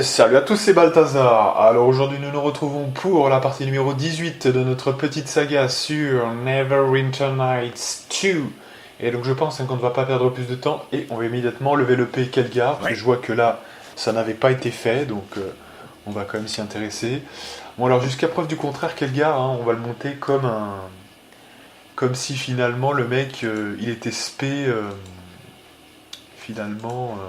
Salut à tous, c'est Balthazar. Alors aujourd'hui nous nous retrouvons pour la partie numéro 18 de notre petite saga sur Neverwinter Nights 2. Et donc je pense qu'on ne va pas perdre plus de temps et on va immédiatement lever le P Kelgar, parce que je vois que là ça n'avait pas été fait, donc on va quand même s'y intéresser. Bon alors jusqu'à preuve du contraire, Kelgar, hein, on va le monter comme un... comme si finalement le mec il était spé finalement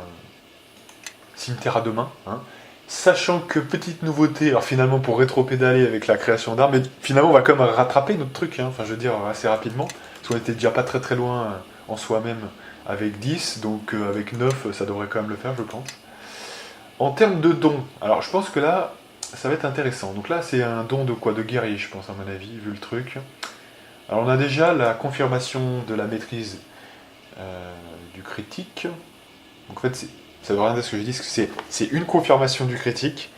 cimetière à deux mains, hein. Sachant que, petite nouveauté, alors finalement pour rétro-pédaler avec la création d'armes, mais finalement on va quand même rattraper notre truc, hein, enfin je veux dire assez rapidement, parce qu'on était déjà pas très très loin en soi-même avec 10, donc avec 9 ça devrait quand même le faire je pense. En termes de dons, alors je pense que là ça va être intéressant, donc là c'est un don de quoi? De guerrier je pense à mon avis, vu le truc. Alors on a déjà la confirmation de la maîtrise du critique, donc en fait ça veut rien dire ce que je dis, c'est une confirmation du critique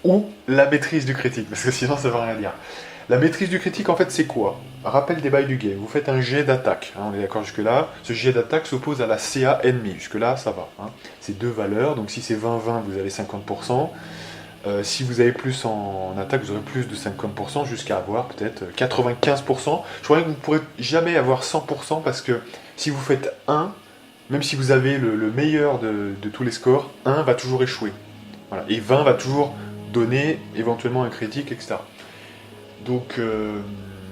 ou la maîtrise du critique, parce que sinon ça veut rien dire. La maîtrise du critique, en fait, c'est quoi? Rappel des bails du game. Vous faites un jet d'attaque, hein, on est d'accord jusque-là. Ce jet d'attaque s'oppose à la CA ennemie, jusque-là ça va. Hein. C'est deux valeurs, donc si c'est 20-20, vous avez 50%. Si vous avez plus en attaque, vous aurez plus de 50%, jusqu'à avoir peut-être 95%. Je crois que vous ne pourrez jamais avoir 100%, parce que si vous faites 1, même si vous avez le meilleur de tous les scores, 1 va toujours échouer. Voilà. Et 20 va toujours donner éventuellement un critique, etc. Donc,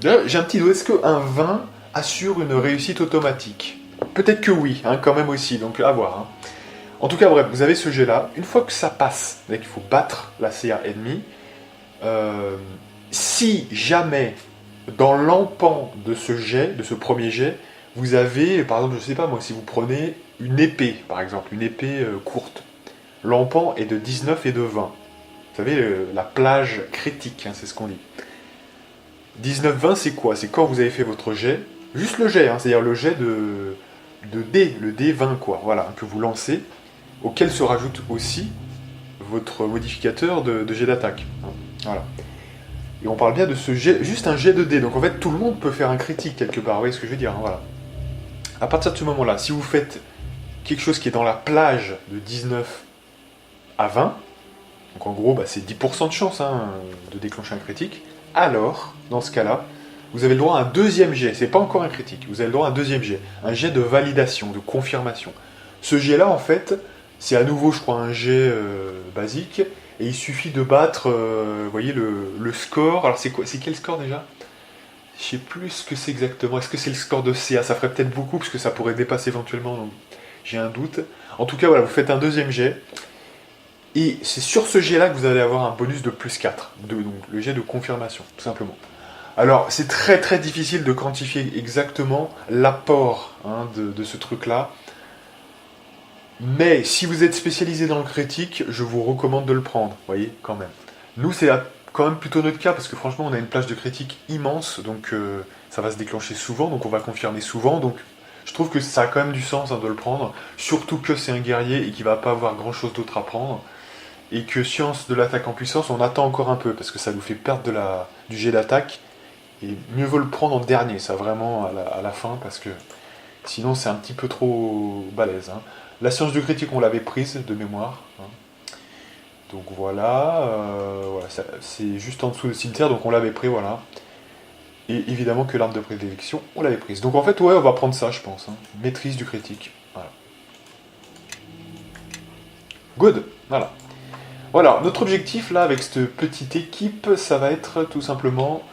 j'ai un petit doute. Est-ce qu'un 20 assure une réussite automatique? Peut-être que oui, hein, quand même aussi, donc à voir. Hein. En tout cas, bref, vous avez ce jet-là. Une fois que ça passe, il faut battre la CA ennemie. Si jamais, dans l'empan de ce jet, de ce premier jet, vous avez, par exemple, je sais pas moi, si vous prenez une épée, par exemple, une épée courte, l'empan est de 19 et de 20. Vous savez, la plage critique, hein, c'est ce qu'on dit. 19-20, c'est quoi? C'est quand vous avez fait votre jet, juste le jet, hein, c'est-à-dire le jet de dé, le dé 20, quoi, voilà, que vous lancez, auquel se rajoute aussi votre modificateur de jet d'attaque. Hein, voilà. Et on parle bien de ce jet, juste un jet de dé, donc en fait tout le monde peut faire un critique quelque part, vous voyez ce que je veux dire, hein, voilà. À partir de ce moment-là, si vous faites quelque chose qui est dans la plage de 19 à 20, donc en gros c'est 10% de chance hein, de déclencher un critique, alors, dans ce cas-là, vous avez le droit à un deuxième jet, c'est pas encore un critique, vous avez le droit à un deuxième jet, un jet de validation, de confirmation. Ce jet-là, en fait, c'est à nouveau, je crois, un jet basique, et il suffit de battre, vous voyez, le score, alors c'est quoi, c'est quel score déjà? Je sais plus ce que c'est exactement. Est-ce que c'est le score de CA? Ça ferait peut-être beaucoup, parce que ça pourrait dépasser éventuellement, donc j'ai un doute. En tout cas, voilà, vous faites un deuxième jet. Et c'est sur ce jet-là que vous allez avoir un bonus de plus 4. Donc le jet de confirmation, tout simplement. Alors, c'est très très difficile de quantifier exactement l'apport hein, de ce truc-là. Mais si vous êtes spécialisé dans le critique, je vous recommande de le prendre, vous voyez, quand même. Nous, c'est quand même plutôt notre cas, parce que franchement, on a une plage de critique immense, donc ça va se déclencher souvent, donc on va confirmer souvent, donc je trouve que ça a quand même du sens hein, de le prendre, surtout que c'est un guerrier et qu'il va pas avoir grand-chose d'autre à prendre, et que science de l'attaque en puissance, on attend encore un peu, parce que ça nous fait perdre du jet d'attaque, et mieux vaut le prendre en dernier, ça vraiment à la fin, parce que sinon c'est un petit peu trop balèze. Hein. La science du critique, on l'avait prise de mémoire. Hein. Donc voilà, voilà c'est juste en dessous du cimetière, donc on l'avait pris, voilà. Et évidemment que l'arme de prédilection, on l'avait prise. Donc en fait, ouais, on va prendre ça, je pense. Hein. Maîtrise du critique. Voilà. Good, voilà. Voilà, notre objectif là, avec cette petite équipe, ça va être tout simplement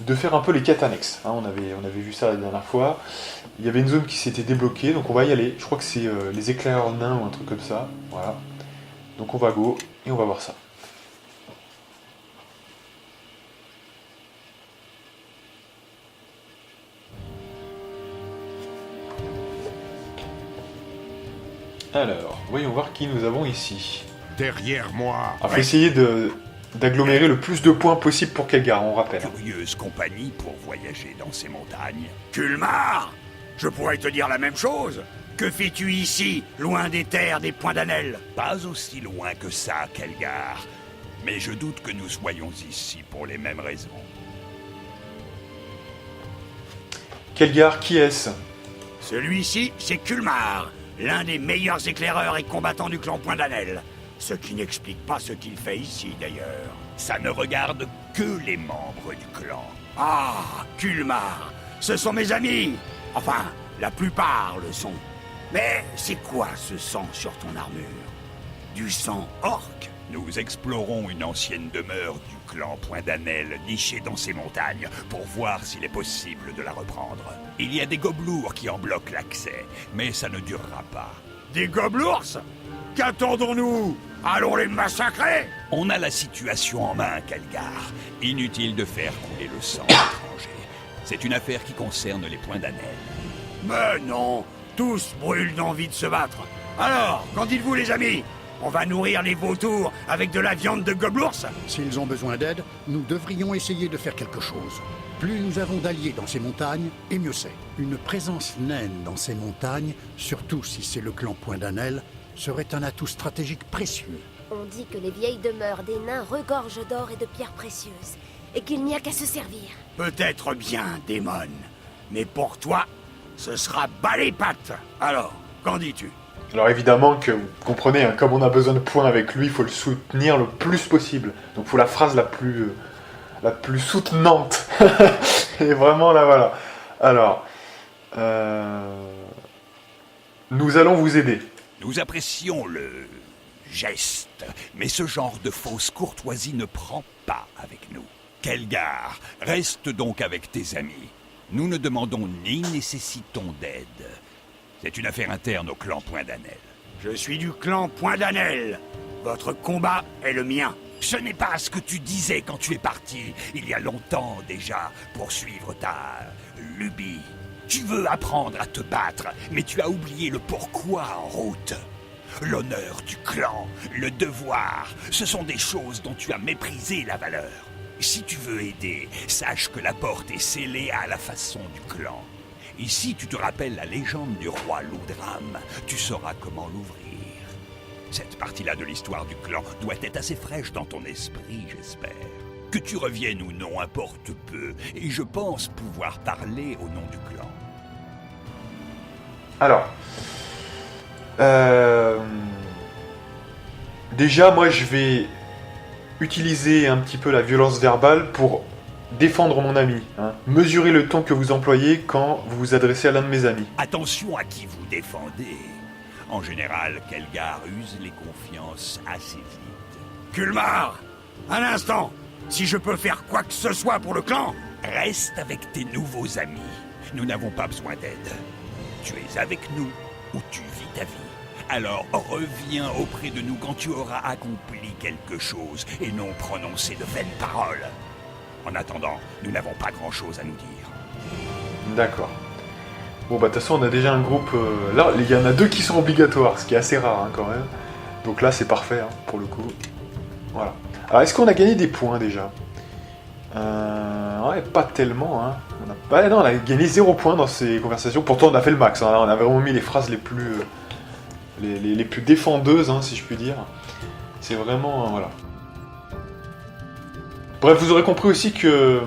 de faire un peu les quêtes annexes. Hein, on avait vu ça la dernière fois. Il y avait une zone qui s'était débloquée, donc on va y aller. Je crois que c'est les éclaireurs nains ou un truc comme ça. Voilà. Donc on va go et on va voir ça. Alors, voyons voir qui nous avons ici. Derrière moi. Il faut essayer d'agglomérer le plus de points possible pour Kelgar, on rappelle. Curieuse compagnie pour voyager dans ces montagnes. Kulmar, je pourrais te dire la même chose. Que fais-tu ici, loin des terres des Points d'Annel? Pas aussi loin que ça, Kelgar. Mais je doute que nous soyons ici pour les mêmes raisons. Kelgar, qui est-ce? Celui-ci, c'est Kulmar, l'un des meilleurs éclaireurs et combattants du clan Points d'Annel. Ce qui n'explique pas ce qu'il fait ici, d'ailleurs. Ça ne regarde que les membres du clan. Ah, Kulmar, ce sont mes amis. Enfin, la plupart le sont. Mais c'est quoi ce sang sur ton armure? Du sang orc? Nous explorons une ancienne demeure du clan Point d'Anel nichée dans ces montagnes pour voir s'il est possible de la reprendre. Il y a des gobelours qui en bloquent l'accès, mais ça ne durera pas. Des gobelours? Qu'attendons-nous? Allons les massacrer? On a la situation en main, Kelgar. Inutile de faire couler le sang étranger. C'est une affaire qui concerne les Points d'Anel. Mais non, tous brûlent d'envie de se battre. Alors, qu'en dites-vous les amis? On va nourrir les vautours avec de la viande de gobelours? S'ils ont besoin d'aide, nous devrions essayer de faire quelque chose. Plus nous avons d'alliés dans ces montagnes, et mieux c'est. Une présence naine dans ces montagnes, surtout si c'est le clan Point d'Anel, serait un atout stratégique précieux. On dit que les vieilles demeures des nains regorgent d'or et de pierres précieuses, et qu'il n'y a qu'à se servir. Peut-être bien, démon. Mais pour toi, ce sera bas les pattes. Alors, qu'en dis-tu? Alors évidemment que vous comprenez, hein, comme on a besoin de points avec lui, il faut le soutenir le plus possible. Donc il faut la phrase la plus soutenante. Et vraiment là voilà. Alors, nous allons vous aider. Nous apprécions le geste, mais ce genre de fausse courtoisie ne prend pas avec nous. Kelgar, reste donc avec tes amis. Nous ne demandons ni nécessitons d'aide. C'est une affaire interne au clan Point d'Anel. Je suis du clan Point d'Anel. Votre combat est le mien. Ce n'est pas ce que tu disais quand tu es parti, il y a longtemps déjà, pour suivre ta lubie. Tu veux apprendre à te battre, mais tu as oublié le pourquoi en route. L'honneur du clan, le devoir, ce sont des choses dont tu as méprisé la valeur. Si tu veux aider, sache que la porte est scellée à la façon du clan. Et si tu te rappelles la légende du roi Loudram, tu sauras comment l'ouvrir. Cette partie-là de l'histoire du clan doit être assez fraîche dans ton esprit, j'espère. Que tu reviennes ou non importe peu, et je pense pouvoir parler au nom du clan. Alors, déjà moi je vais utiliser un petit peu la violence verbale pour défendre mon ami. Hein. Mesurez le ton que vous employez quand vous vous adressez à l'un de mes amis. Attention à qui vous défendez. En général, Kelgar use les confiances assez vite. Kulmar, un instant. Si je peux faire quoi que ce soit pour le clan, reste avec tes nouveaux amis. Nous n'avons pas besoin d'aide. Tu es avec nous ou tu vis ta vie. Alors reviens auprès de nous quand tu auras accompli quelque chose et non prononcé de vaines paroles. En attendant, nous n'avons pas grand-chose à nous dire. D'accord. Bon bah de toute façon on a déjà un groupe... Là, il y en a 2 qui sont obligatoires, ce qui est assez rare hein, quand même. Donc là c'est parfait hein, pour le coup. Voilà. Alors est-ce qu'on a gagné des points déjà? Ouais, pas tellement. Hein. Non, on a gagné 0 points dans ces conversations. Pourtant on a fait le max. Hein. On a vraiment mis les phrases les plus... les plus défendeuses, hein, si je puis dire. C'est vraiment... voilà. Bref, vous aurez compris aussi que...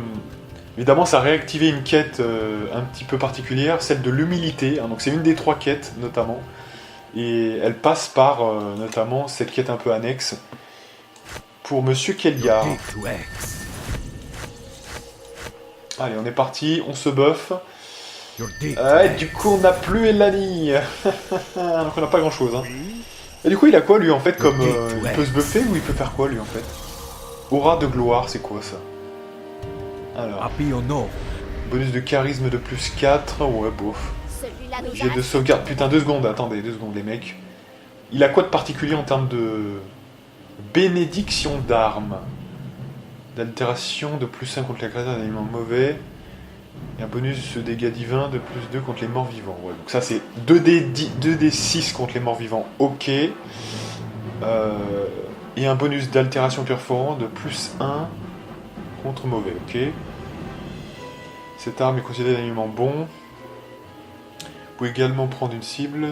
Évidemment, ça a réactivé une quête un petit peu particulière, celle de l'humilité. Hein, donc c'est une des 3 quêtes, notamment. Et elle passe par, notamment, cette quête un peu annexe. Pour Monsieur Kelgar. Allez, on est parti, on se buff. Du coup, on n'a plus Elani. Donc on n'a pas grand-chose. Hein. Et du coup, il a quoi, lui, en fait, comme... il peut se buffer ou il peut faire quoi, lui, en fait? Aura de gloire, c'est quoi, ça? Alors... bonus de charisme de plus 4. Ouais, bof. Jet de sauvegarde. Putain, 2 secondes. Attendez, 2 secondes, les mecs. Il a quoi de particulier en termes de... bénédiction d'armes? D'altération de plus 5 contre les créatures d'aliments mauvais. Et un bonus de dégâts divins de plus 2 contre les morts vivants. Ouais, donc ça c'est 2d6 contre les morts vivants, ok. Et un bonus d'altération perforant de plus 1 contre mauvais, ok. Cette arme est considérée d'aliment bon. Vous pouvez également prendre une cible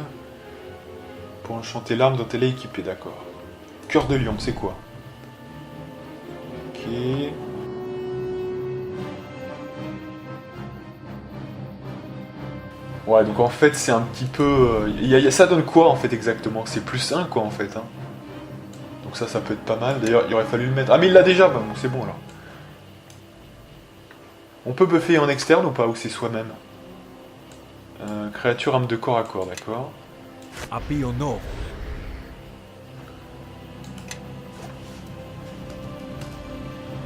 pour enchanter l'arme dont elle est équipée, d'accord. Cœur de lion, c'est quoi? Ok. Ouais, donc en fait, c'est un petit peu... ça donne quoi, en fait, exactement? C'est plus 1, quoi, en fait. Hein. Donc ça peut être pas mal. D'ailleurs, il aurait fallu le mettre. Ah, mais il l'a déjà, bah, bon, c'est bon alors. On peut buffer en externe ou pas, ou c'est soi-même? Créature arme de corps à corps, d'accord. Appui au nord.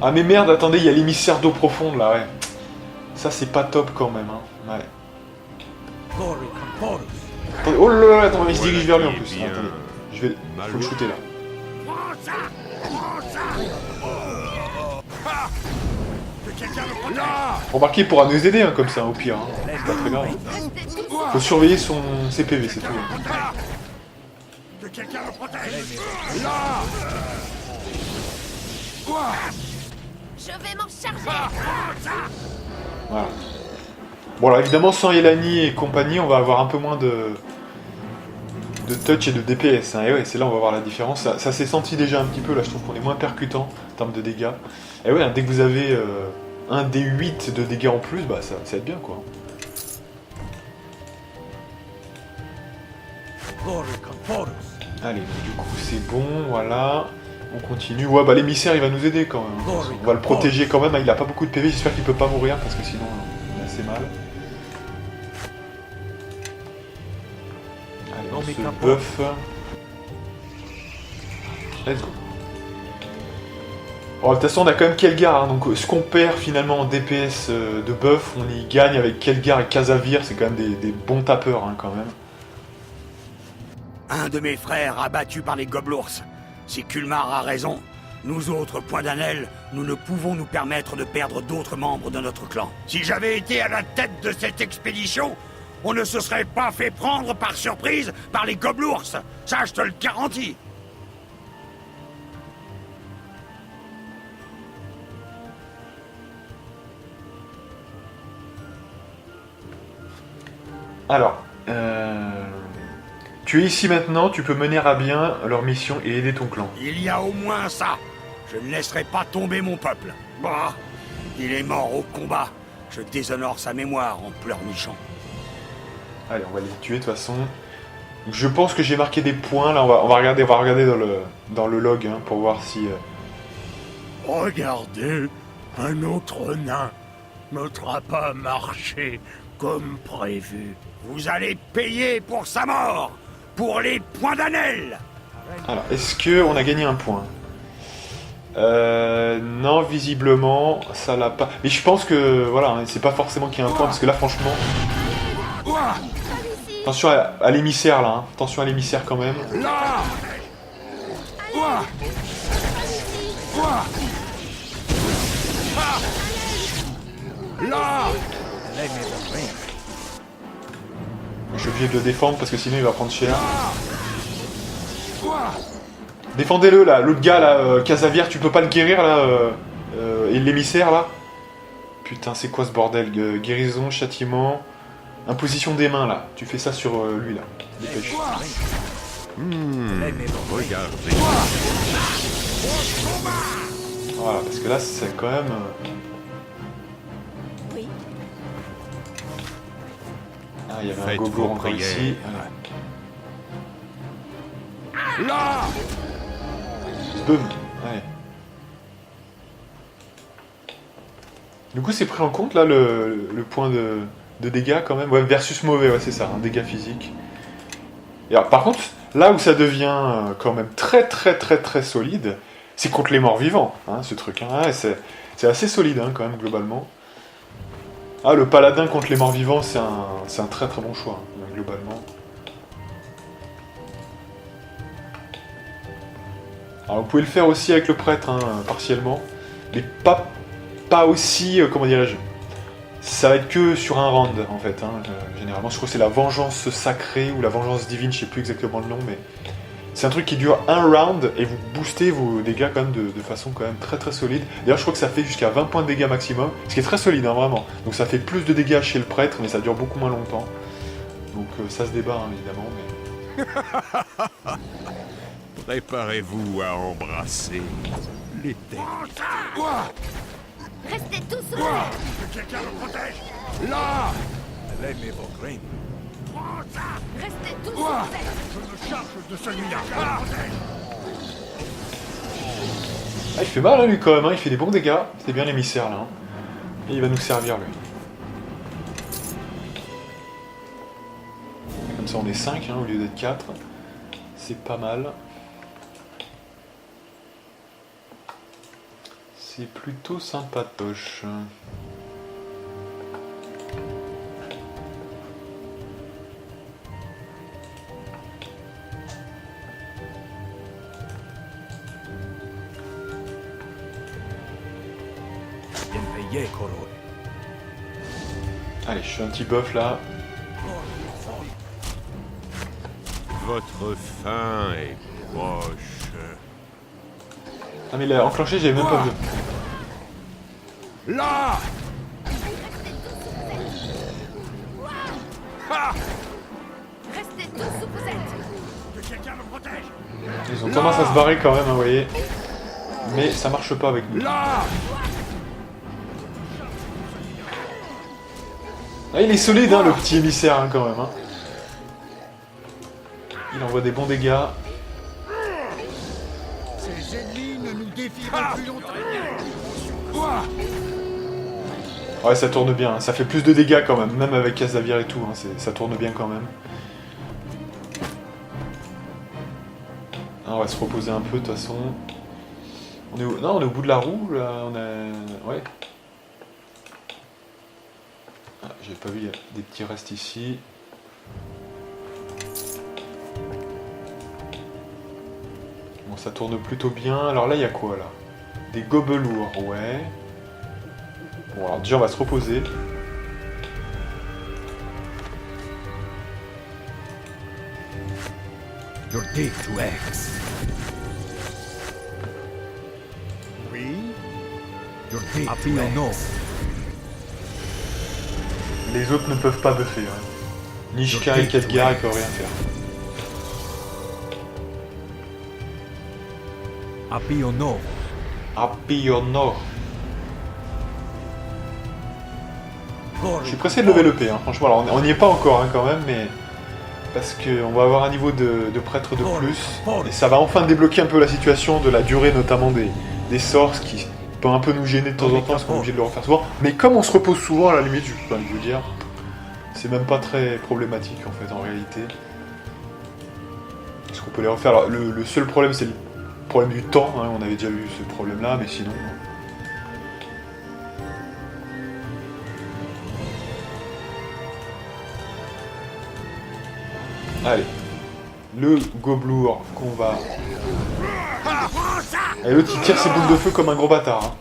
Ah mais merde, attendez, il y a l'émissaire d'eau profonde là, ouais. Ça c'est pas top quand même, hein. Ouais. Attendez, oh là là, attends, il se dirige vers lui en plus. Ah, attendez, je vais... Faut le shooter là. Remarquez, il pourra nous aider hein, comme ça, au pire. Hein. C'est pas très grave. Faut surveiller ses PV, c'est tout. Que quelqu'un me protège. Je vais m'en charger. Voilà. Bon alors évidemment sans Elani et compagnie on va avoir un peu moins de touch et de DPS hein. Et ouais c'est là on va voir la différence, ça s'est senti déjà un petit peu là, je trouve qu'on est moins percutant en termes de dégâts. Et ouais dès que vous avez un des 8 de dégâts en plus, bah ça aide bien quoi. Allez donc, du coup c'est bon, voilà. On continue, ouais bah l'émissaire il va nous aider quand même. On va le protéger quand même, il a pas beaucoup de PV, j'espère qu'il peut pas mourir parce que sinon on a assez mal. Allez, on se buff. Let's go. Bon, de toute façon, on a quand même Kelgar, hein, donc ce qu'on perd finalement en DPS de buff, on y gagne avec Kelgar et Casavir, c'est quand même des bons tapeurs hein, quand même. Un de mes frères abattu par les gobelours. Si Kulmar a raison, nous autres, Point d'Anel, nous ne pouvons nous permettre de perdre d'autres membres de notre clan. Si j'avais été à la tête de cette expédition, on ne se serait pas fait prendre par surprise par les gobelours. Ça, je te le garantis. Alors, tu es ici maintenant, tu peux mener à bien leur mission et aider ton clan. Il y a au moins ça. Je ne laisserai pas tomber mon peuple. Bah, il est mort au combat. Je déshonore sa mémoire en pleurnichant. Allez, on va les tuer de toute façon. Je pense que j'ai marqué des points, là, on va regarder dans le log hein, pour voir si... Regardez, un autre nain. Notre pas marché comme prévu. Vous allez payer pour sa mort, pour les Points d'Anel. Alors, est-ce qu'on a gagné un point? Non, visiblement, ça l'a pas... Mais je pense que, voilà, hein, c'est pas forcément qu'il y a un point, parce que là, franchement... Attention à l'émissaire, là, hein. Attention à l'émissaire, quand même. Là. Là. Je suis obligé de le défendre, parce que sinon, il va prendre cher. Défendez-le, là. L'autre gars, là, Casavir, tu peux pas le guérir, là et l'émissaire, là. Putain, c'est quoi ce bordel? Guérison, châtiment... Imposition des mains, là. Tu fais ça sur lui, là. Dépêche. Regardez. Voilà, parce que là, c'est quand même... Oui. Ah, il y avait un Faites gobelour vos encore prières. ici. Là. Boum. Allez. Du coup, c'est pris en compte, là, le point de dégâts, quand même. Ouais, versus mauvais, ouais, c'est ça, un dégât physique. Et alors, par contre, là où ça devient quand même très solide, c'est contre les morts vivants, hein, ce truc. Hein. Ouais, c'est assez solide, hein, quand même, globalement. Ah, le paladin contre les morts vivants, c'est un très bon choix, hein, globalement. Alors, vous pouvez le faire aussi avec le prêtre, hein, partiellement. Mais pas aussi, comment dirais-je, ça va être que sur un round en fait, hein, généralement je crois que c'est la vengeance sacrée ou la vengeance divine, je sais plus exactement le nom, mais c'est un truc qui dure un round et vous boostez vos dégâts quand même de façon quand même très solide. D'ailleurs je crois que ça fait jusqu'à 20 points de dégâts maximum, ce qui est très solide hein, vraiment, donc ça fait plus de dégâts chez le prêtre mais ça dure beaucoup moins longtemps, donc ça se débat hein, évidemment, mais... Préparez-vous à embrasser l'éternité. Restez tous ouverts. Que quelqu'un me protège. Là. Restez tous ouverts. Je me charge de celui-là. Ah, il fait mal, hein, lui, quand même, hein. Il fait des bons dégâts. C'est bien l'émissaire, là. Hein. Et il va nous servir, lui. Comme ça, on est 5, hein, au lieu d'être 4. C'est pas mal. C'est plutôt sympatoche. Bien payé, Koro. Allez, je fais un petit buff là. Votre fin est proche. Ah mais là, enclenché, j'avais même pas vu. Là! Ah! Restez tous où vous êtes. Que quelqu'un me protège! Ils ont tendance à se barrer quand même, hein, vous voyez. Mais ça marche pas avec nous. Là! Ah, il est solide, hein, le petit émissaire, hein, quand même. Hein. Il envoie des bons dégâts. Ces ennemis ne nous défient pas plus longtemps. Ouais, ça tourne bien. Hein. Ça fait plus de dégâts quand même, avec Casavier et tout. Hein. Ça tourne bien quand même. Ah, on va se reposer un peu, de toute façon. On est Non, on est au bout de la roue, là. On est... Ouais. Ah, j'ai pas vu, il y a des petits restes ici. Bon, ça tourne plutôt bien. Alors là, il y a quoi, là? Des gobelours, ouais. Bon, alors déjà, on va se reposer. Your deed to X. Oui. Your deed to X. Les autres ne peuvent pas buffer. Hein. Nishka et Khadgar, ils peuvent rien faire. Apionov. Apionor. Je suis pressé de lever le P, hein. Franchement. Alors, on n'y est pas encore, hein, quand même, mais... Parce qu'on va avoir un niveau de prêtre de plus. Et ça va enfin débloquer un peu la situation de la durée, notamment des sorts, ce qui peut un peu nous gêner de temps en temps, parce qu'on est obligé de le refaire souvent. Mais comme on se repose souvent, à la limite, je veux dire, c'est même pas très problématique, en fait, en réalité. Parce qu'on peut les refaire. Alors, le seul problème, c'est le problème du temps. Hein. On avait déjà eu ce problème-là, mais sinon... Allez, le gobelour qu'on va... Et l'autre il tire ses boules de feu comme un gros bâtard. Hein.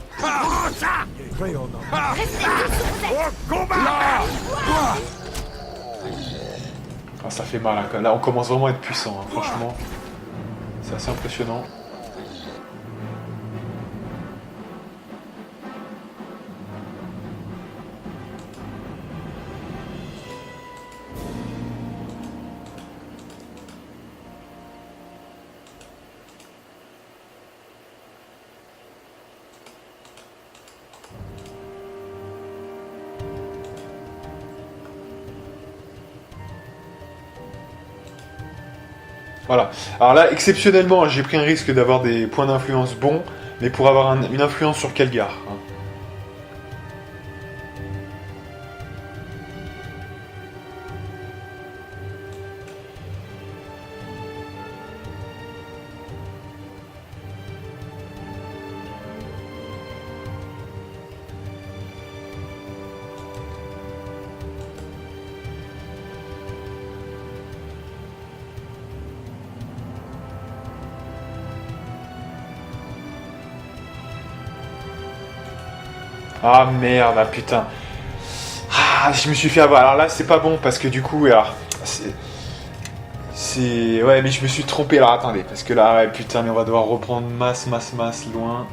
Ah, ça fait mal, hein. Là on commence vraiment à être puissant, hein. Franchement. C'est assez impressionnant. Voilà. Alors là, exceptionnellement, j'ai pris un risque d'avoir des points d'influence bons, mais pour avoir une influence sur Khadgar. Hein. Ah merde, ah, putain. Ah, je me suis fait avoir. Alors là, c'est pas bon parce que du coup, alors, ouais, mais je me suis trompé. Alors attendez, parce que là, ouais, putain, mais on va devoir reprendre masse, loin.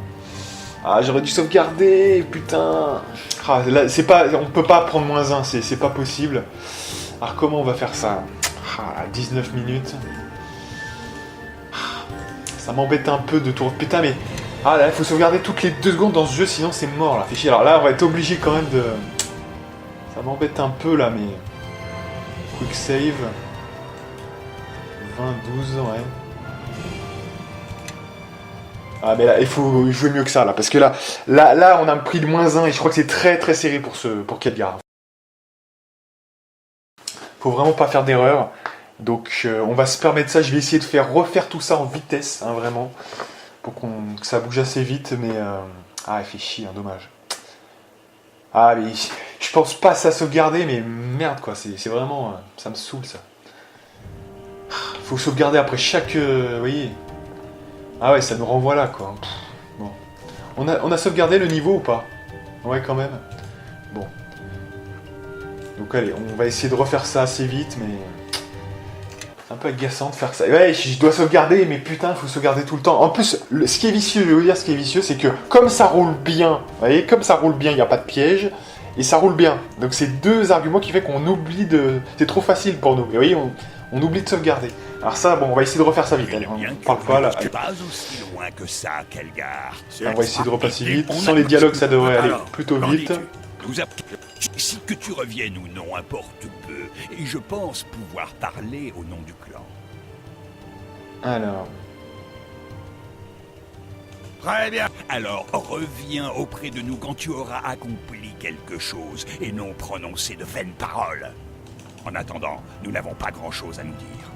Ah, j'aurais dû sauvegarder, putain. Ah, là, c'est pas, on peut pas prendre -1, c'est pas possible. Alors comment on va faire ça? Ah, 19 minutes. Ça m'embête un peu de tour. Putain, mais... Ah là, il faut sauvegarder toutes les 2 secondes dans ce jeu, sinon c'est mort là. Fait chier. Alors là, on va être obligé quand même de... Ça m'embête un peu là, mais... Quick save. 20, 12, ouais. Ah mais là, il faut jouer mieux que ça là, parce que là, on a pris le -1 et je crois que c'est très très serré pour Khadgar. Faut vraiment pas faire d'erreur. Donc on va se permettre ça, je vais essayer de refaire tout ça en vitesse, hein, vraiment, pour que ça bouge assez vite, mais ah il fait chier, hein, dommage. Ah mais je pense pas à ça sauvegarder, mais merde quoi, c'est vraiment, ça me saoule ça. Faut sauvegarder après chaque, vous voyez. Ah ouais, ça nous renvoie là quoi. Pff, bon, on a sauvegardé le niveau ou pas? Ouais quand même. Bon. Donc allez, on va essayer de refaire ça assez vite, mais... C'est un peu agaçant de faire ça. Ouais, je dois sauvegarder, mais putain, il faut sauvegarder tout le temps. En plus, ce qui est vicieux, je vais vous dire ce qui est vicieux, c'est que comme ça roule bien, vous voyez, comme ça roule bien, il n'y a pas de piège, et ça roule bien. Donc c'est deux arguments qui fait qu'on oublie de... C'est trop facile pour nous. Et vous voyez, on oublie de sauvegarder. Alors ça, bon, on va essayer de refaire ça vite. Allez, on parle pas là. Allez. Pas aussi loin que ça, Kelgar. On va essayer de repasser vite. Sans les dialogues, ça devrait aller plutôt vite. Si que tu reviennes ou non importe peu, et je pense pouvoir parler au nom du clan. Alors... Très bien. Alors reviens auprès de nous quand tu auras accompli quelque chose, et non prononcé de vaines paroles. En attendant, nous n'avons pas grand-chose à nous dire.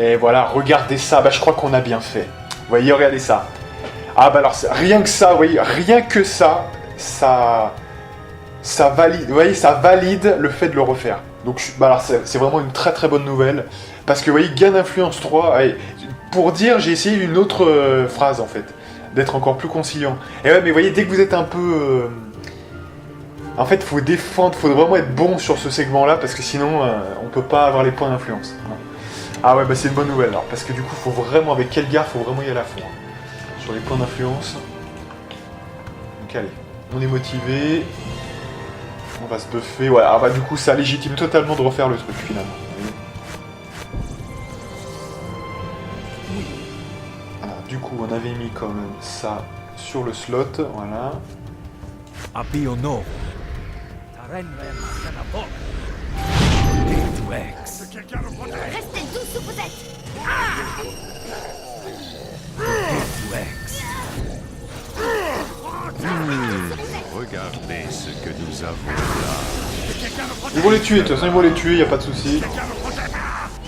Et voilà, regardez ça, bah je crois qu'on a bien fait. Vous voyez, regardez ça. Ah bah alors, rien que ça, vous voyez, rien que ça, ça valide, vous voyez, ça valide le fait de le refaire. Donc, bah alors c'est vraiment une très très bonne nouvelle. Parce que vous voyez, gain d'influence 3, allez, pour dire, j'ai essayé une autre phrase en fait, d'être encore plus conciliant. Et ouais, mais vous voyez, dès que vous êtes un peu... En fait, il faut défendre, il faut vraiment être bon sur ce segment-là, parce que sinon, on peut pas avoir les points d'influence. Ah ouais, bah c'est une bonne nouvelle alors, parce que du coup, faut vraiment, avec Khadgar, faut vraiment y aller à fond. Hein, sur les points d'influence. Donc allez, on est motivé. On va se buffer. Ouais, ah bah du coup, ça légitime totalement de refaire le truc, finalement. Alors, du coup, on avait mis quand même ça sur le slot, voilà. Apio no. Restez tous où vous êtes. Regardez ce que nous avons là. Ils vont les tuer, de toute façon, ils vont les tuer, y a pas de souci.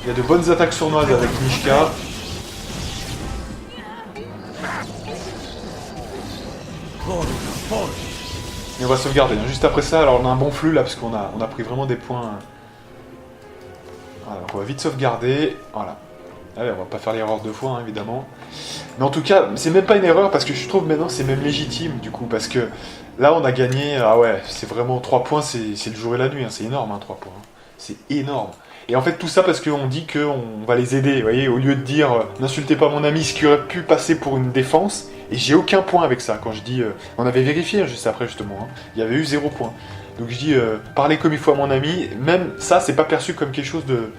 Il y a de bonnes attaques sournoises avec Mishka. Et on va sauvegarder. Juste après ça, alors on a un bon flux là, parce qu'on a pris vraiment des points. Voilà, donc on va vite sauvegarder. Voilà. Allez, on va pas faire l'erreur deux fois, hein, évidemment. Mais en tout cas, c'est même pas une erreur, parce que je trouve maintenant c'est même légitime, du coup, parce que là on a gagné. Ah ouais, c'est vraiment 3 points, c'est le jour et la nuit, hein, c'est énorme, hein, 3 points. Hein. C'est énorme. Et en fait, tout ça parce qu'on dit qu'on va les aider, vous voyez, au lieu de dire n'insultez pas mon ami, ce qui aurait pu passer pour une défense. Et j'ai aucun point avec ça. Quand je dis, on avait vérifié juste après justement, hein, il y avait eu 0 point. Donc je dis, parlez comme il faut à mon ami. Même ça, c'est pas perçu comme quelque chose de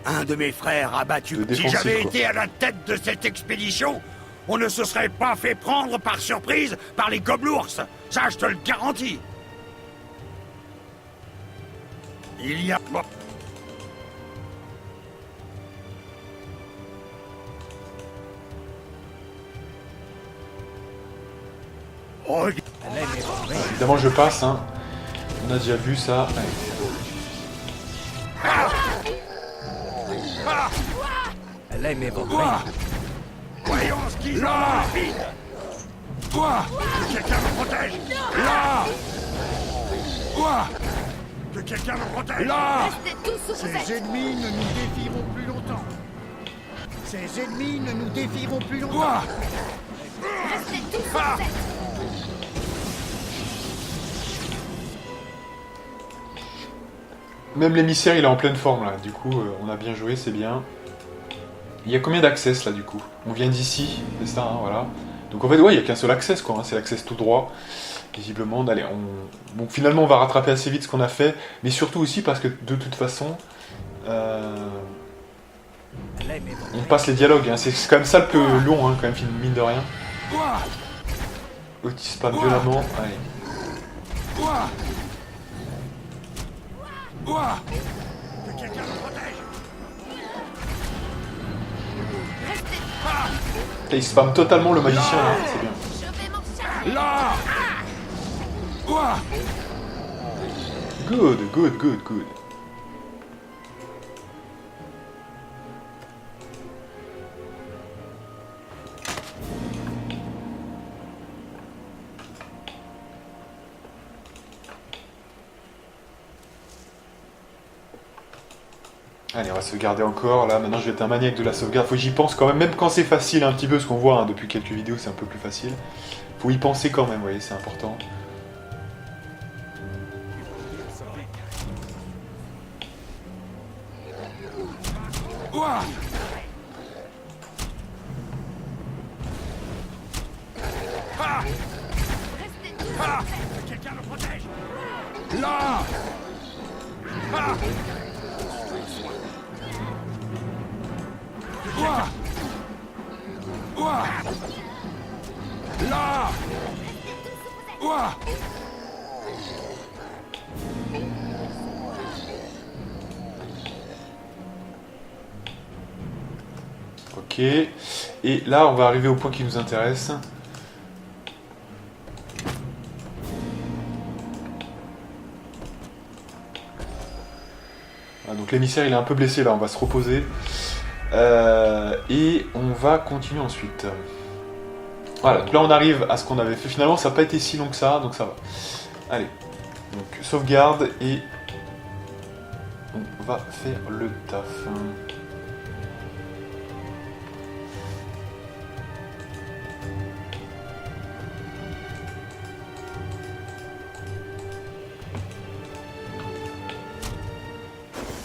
Un de mes frères abattu. de Si défensif, j'avais quoi. été à la tête de cette expédition, on ne se serait pas fait prendre par surprise par les gobelours. Ça, je te le garantis. Il y a... Évidemment, je passe. Hein. On a déjà vu ça. Allez. Voyons ce qu'ils ont dans le vide. Toi, que quelqu'un me protège. Là. Toi, que quelqu'un me protège. Là. Restez tous où vous êtes. Ces ennemis ne nous défieront plus longtemps. Ces ennemis ne nous défieront plus longtemps. Toi. Restez tous où vous êtes. Même l'émissaire, il est en pleine forme là. Du coup, on a bien joué, c'est bien. Il y a combien d'access là du coup? On vient d'ici, c'est ça, hein, voilà. Donc en fait, ouais, il n'y a qu'un seul access quoi, hein, c'est l'access tout droit. Visiblement, allez, donc finalement on va rattraper assez vite ce qu'on a fait, mais surtout aussi parce que de toute façon, on passe les dialogues, hein. C'est quand même ça le plus long, hein, quand même, mine de rien. L'autre il spam violemment, allez. Que quelqu'un me protège. Restez. Il spam totalement le magicien, hein, c'est bien. Je vais m'en charger. Là. Ouah. Good, good, good, good. Allez, on va sauvegarder encore. Là, maintenant, je vais être un maniaque de la sauvegarde. Faut que j'y pense quand même. Même quand c'est facile, un petit peu, ce qu'on voit hein, depuis quelques vidéos, c'est un peu plus facile. Faut y penser quand même, vous voyez, c'est important. Ouah. Ah. Ah. Quelqu'un me protège. Là. Ah. Ouah. Ouah. Là. Ouah. Ok. Et là, on va arriver au point qui nous intéresse. Ah, donc l'émissaire, il est un peu blessé là, on va se reposer. Et on va continuer ensuite. Voilà, donc là on arrive à ce qu'on avait fait. Finalement, ça n'a pas été si long que ça, donc ça va. Allez, donc sauvegarde et on va faire le taf.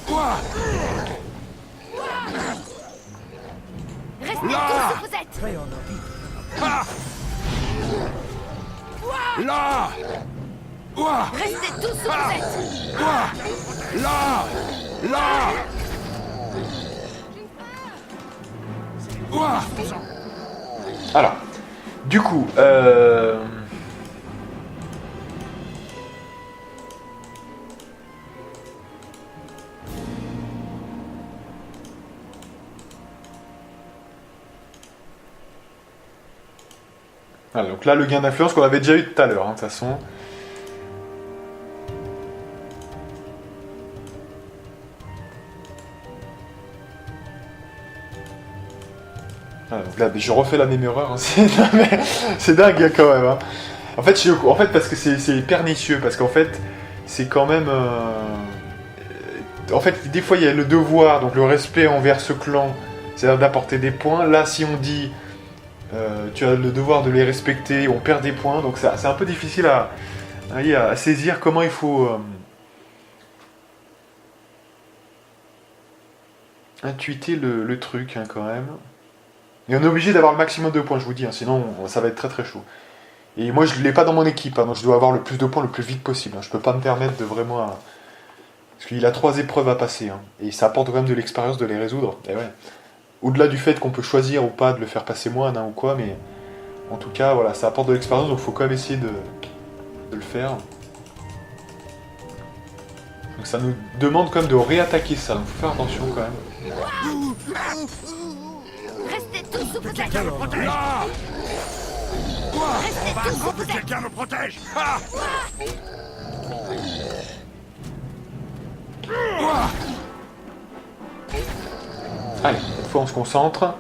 Ouah. Restez Là. tous où vous êtes. Ah. Là. Ouah. Restez tous où Ah. vous êtes. Ouah. Là. Là. Ouah. Alors, du coup, voilà, donc là, le gain d'influence qu'on avait déjà eu tout à l'heure, hein, de toute façon. Ah, donc là, je refais la même erreur, hein. C'est dingue hein, quand même. Hein. En fait, parce que c'est pernicieux, parce qu'en fait, c'est quand même... En fait, des fois, il y a le devoir, donc le respect envers ce clan, c'est-à-dire d'apporter des points. Là, si on dit, tu as le devoir de les respecter, on perd des points, donc c'est un peu difficile à saisir comment il faut... intuiter le truc, hein, quand même. Et on est obligé d'avoir le maximum de points, je vous dis, hein, sinon ça va être très très chaud. Et moi je ne l'ai pas dans mon équipe, hein, donc je dois avoir le plus de points le plus vite possible. Hein. Je peux pas me permettre de vraiment... Parce qu'il a 3 épreuves à passer, hein, et ça apporte quand même de l'expérience de les résoudre. Et ouais. Au-delà du fait qu'on peut choisir ou pas de le faire passer moins, hein, ou quoi, mais en tout cas, voilà, ça apporte de l'expérience, donc il faut quand même essayer de le faire. Donc ça nous demande quand même de réattaquer ça, donc faut faire attention quand même. Restez tous où vous êtes. Quelqu'un me protège. Là. Ouah. Restez tous où vous êtes. Quelqu'un me protège. Ah. Ouah. Allez, cette fois on se concentre.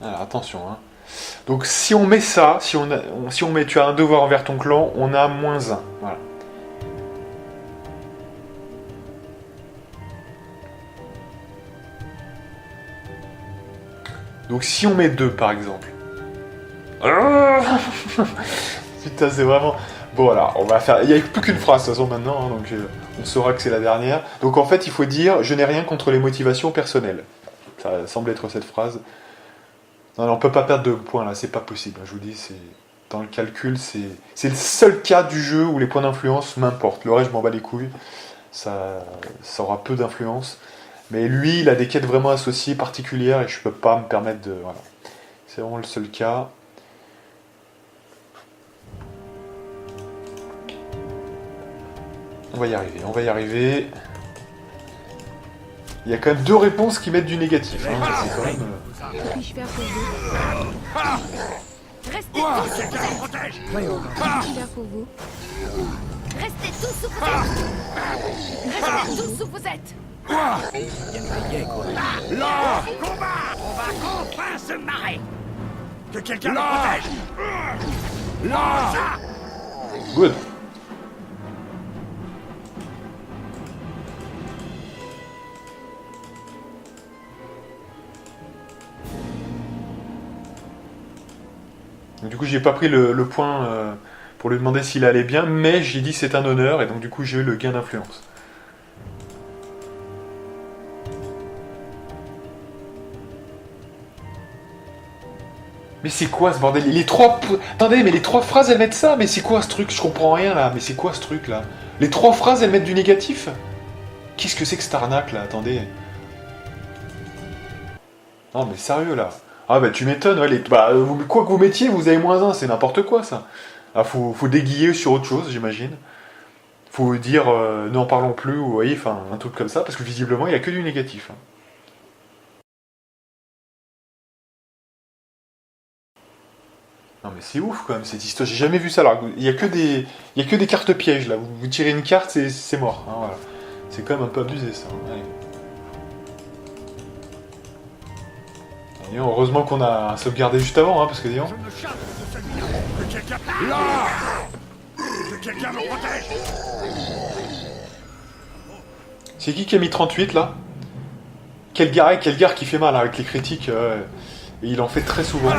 Alors attention, hein. Donc si on met ça, si on met tu as un devoir envers ton clan, on a -1. Voilà. Donc si on met 2 par exemple. Putain, c'est vraiment... Bon voilà, on va faire... Il n'y a plus qu'une phrase de toute façon maintenant, hein, donc on saura que c'est la dernière. Donc en fait, il faut dire « Je n'ai rien contre les motivations personnelles ». Ça semble être cette phrase. Non, on peut pas perdre de points là, c'est pas possible. Je vous dis, c'est dans le calcul, c'est le seul cas du jeu où les points d'influence m'importent. Le reste, je m'en bats les couilles. Ça aura peu d'influence. Mais lui, il a des quêtes vraiment associées, particulières, et je peux pas me permettre de... Voilà. C'est vraiment le seul cas. On va y arriver, on va y arriver. Il y a quand même 2 réponses qui mettent du négatif. Hein. C'est quand même... Que puis-je faire pour vous? Restez tous Quelqu'un me protège. Que puis-je faire pour vous? Restez tous où vous êtes. Restez tous où vous êtes. Là, combat. On va enfin se marrer. Que quelqu'un me protège. Là, Good. Donc, du coup, j'ai pas pris le point pour lui demander s'il allait bien, mais j'ai dit c'est un honneur, et donc du coup j'ai eu le gain d'influence. Mais c'est quoi ce bordel? Les 3... Attendez, mais les 3 phrases elles mettent ça? Mais c'est quoi ce truc? Je comprends rien là, mais c'est quoi ce truc là? Les 3 phrases elles mettent du négatif? Qu'est-ce que c'est que cette arnaque là? Attendez. Non mais sérieux là. Ah bah tu m'étonnes, ouais, quoi que vous mettiez, vous avez -1, c'est n'importe quoi ça. Ah, faut déguiller sur autre chose, j'imagine. Faut dire n'en parlons plus, ou vous voyez, enfin un truc comme ça, parce que visiblement il n'y a que du négatif. Hein. Non mais c'est ouf quand même cette histoire, j'ai jamais vu ça. Alors il y a que des cartes pièges là, vous tirez une carte, c'est mort. Hein, voilà. C'est quand même un peu abusé ça. Hein. Allez. Et heureusement qu'on a sauvegardé juste avant, hein, parce que disons. je me charge de celui-là. Que quelqu'un... Là. Que quelqu'un me protège. C'est qui a mis 38 là? Quel gars qui fait mal avec les critiques, et il en fait très souvent.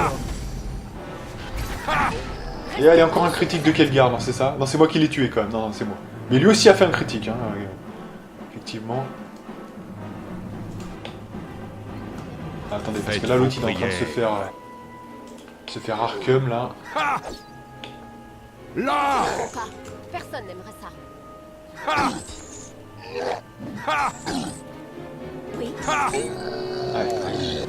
Et là, il y a encore un critique de Kelgar, non c'est ça? Non c'est moi qui l'ai tué quand même, non c'est moi. Mais lui aussi a fait un critique, hein, effectivement. Ah, attendez, parce que là l'autre il est en train de se faire Arkham là. Là. Personne n'aimerait ça. Oui. Allez.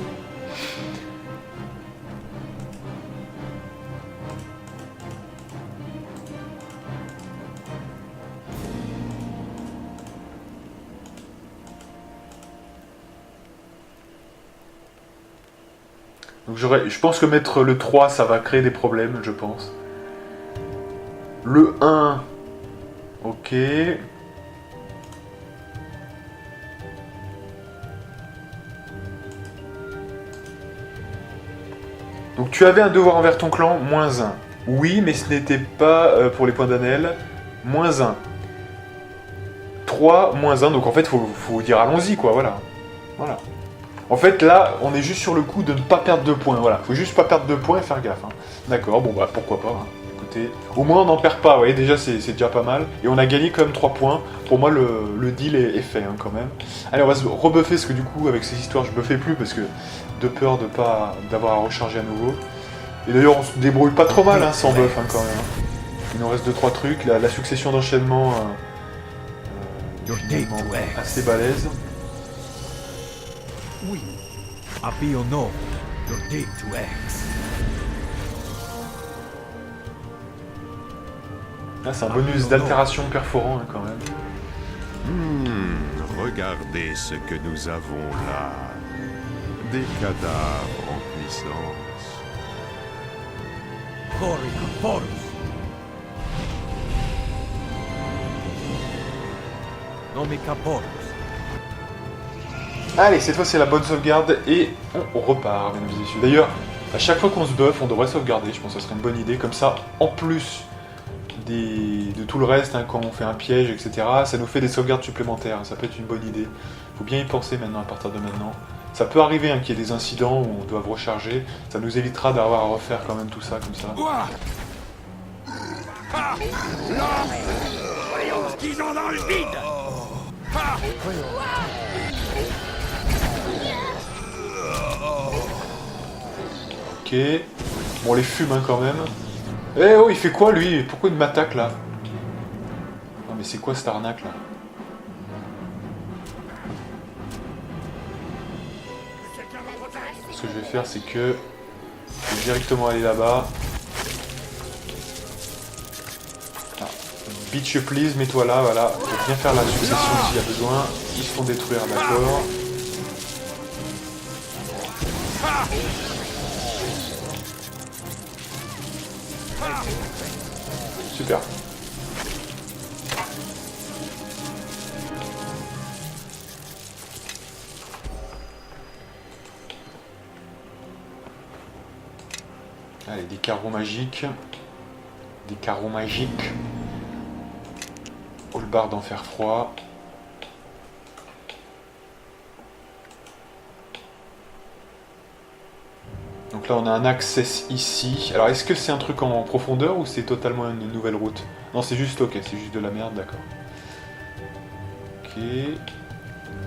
Donc je pense que mettre le 3 ça va créer des problèmes, je pense. Le 1, ok. Donc tu avais un devoir envers ton clan, -1. Oui, mais ce n'était pas pour les points d'Anel, -1. 3, -1, donc en fait faut dire allons-y quoi, voilà. Voilà. En fait là, on est juste sur le coup de ne pas perdre de points, voilà. Faut juste pas perdre de points et faire gaffe. Hein. D'accord, bon bah pourquoi pas. Hein. Écoutez, au moins on n'en perd pas, vous voyez, déjà c'est déjà pas mal. Et on a gagné quand même 3 points. Pour moi le deal est fait hein, quand même. Allez, on va se rebuffer, parce que du coup avec ces histoires je buffais plus, parce que de peur d'avoir à recharger à nouveau. Et d'ailleurs on se débrouille pas trop mal hein, sans buff hein, quand même. Hein. Il nous reste 2-3 trucs, la succession d'enchaînement assez balèze. Oui, Appio no. Your day to X. Là c'est un bonus d'altération perforant hein, quand même. Regardez ce que nous avons là. Des cadavres en puissance. Corica Forus. Nomica Porus. Allez, cette fois c'est la bonne sauvegarde et on repart, mesdames et messieurs. D'ailleurs, à chaque fois qu'on se buff, on devrait sauvegarder, je pense que ce serait une bonne idée. Comme ça, en plus de tout le reste, hein, quand on fait un piège, etc., ça nous fait des sauvegardes supplémentaires. Ça peut être une bonne idée. Faut bien y penser maintenant, à partir de maintenant. Ça peut arriver hein, qu'il y ait des incidents où on doit recharger. Ça nous évitera d'avoir à refaire quand même tout ça, comme ça. Voyons ce qu'ils ont dans le vide. Ok. Bon, on les fume hein, quand même. Eh oh, il fait quoi lui? Pourquoi il m'attaque là? Non mais c'est quoi cette arnaque là? Ce que je vais faire c'est que je vais directement aller là-bas. Ah, Bitch please, mets-toi là, voilà. Pour bien faire la succession s'il y a besoin. Ils se font détruire, d'accord. Super. Allez, des carreaux magiques. Des carreaux magiques. Holbar d'enfer froid. Donc là on a un access ici. Alors est-ce que c'est un truc en profondeur ou c'est totalement une nouvelle route? Non, c'est juste ok, c'est juste de la merde, d'accord. Ok.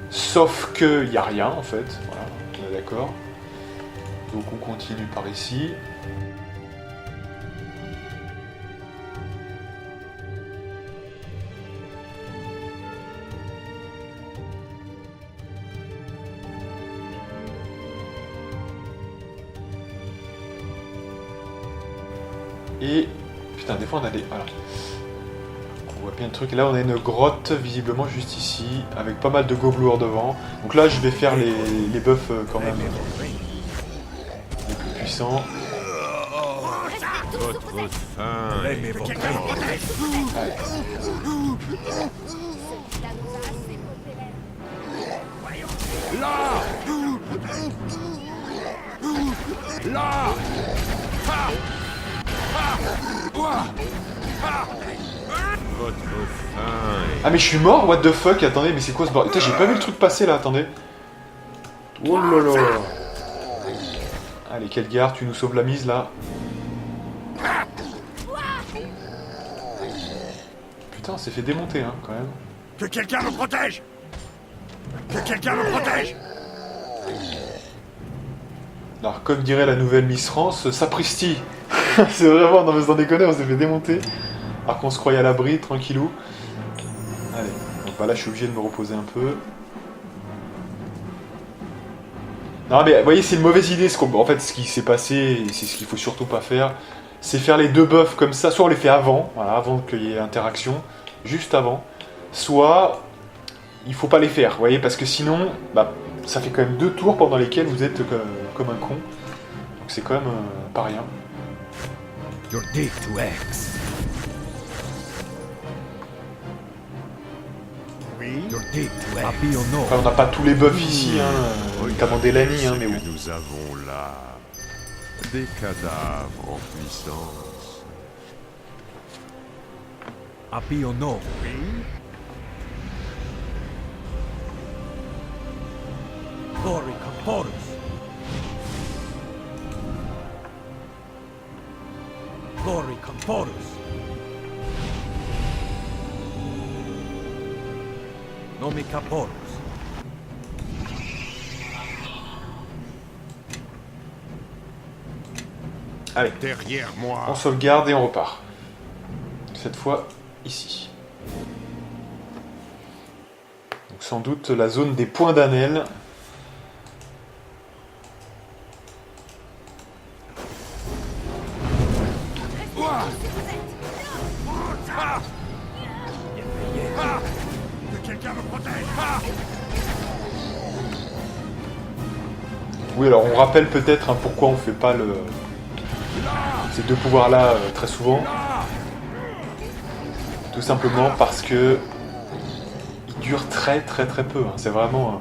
Sauf que il n'y a rien en fait. Voilà, on est d'accord. Donc on continue par ici. Et putain, des fois on a des... Voilà. On voit bien le truc. Et là on a une grotte visiblement juste ici, avec pas mal de gobelins devant. Donc là je vais faire les buffs quand même les plus puissants. Votre faim est votre faim Ah mais je suis mort, what the fuck, attendez, mais c'est quoi ce bordel? Putain, j'ai pas vu le truc passer là, attendez. Oh là là. Allez, Kelgar, tu nous sauves la mise là. Putain, on s'est fait démonter hein, quand même. Que quelqu'un me protège! Que quelqu'un me protège! Alors, comme dirait la nouvelle Miss France, sapristi. C'est vraiment, non mais sans déconner, on s'est fait démonter. Alors qu'on se croyait à l'abri, tranquillou. Allez, donc bah là je suis obligé de me reposer un peu. Non mais vous voyez, c'est une mauvaise idée. En fait, ce qui s'est passé, c'est ce qu'il faut surtout pas faire, c'est faire les deux buffs comme ça. Soit on les fait avant, voilà, avant qu'il y ait interaction, juste avant. Soit il faut pas les faire, vous voyez, parce que sinon, bah, ça fait quand même 2 tours pendant lesquels vous êtes comme un con. Donc c'est quand même pas rien. You're deep to X. You're deep to X. Enfin, on n'a pas tous les buffs ici, hein, notamment Delany, hein, mais bon. Nous avons là des cadavres en puissance. Happy or no? Glory Camporus. Glory Camporus. Nomi Camporus. Allez, Derrière moi. on sauvegarde et on repart. Cette fois, ici. Donc sans doute la zone des points d'Anel. Que quelqu'un me protège! Oui, alors on rappelle peut-être hein, pourquoi on fait pas ces deux pouvoirs-là très souvent. Tout simplement parce que ils durent très peu. Hein. C'est vraiment...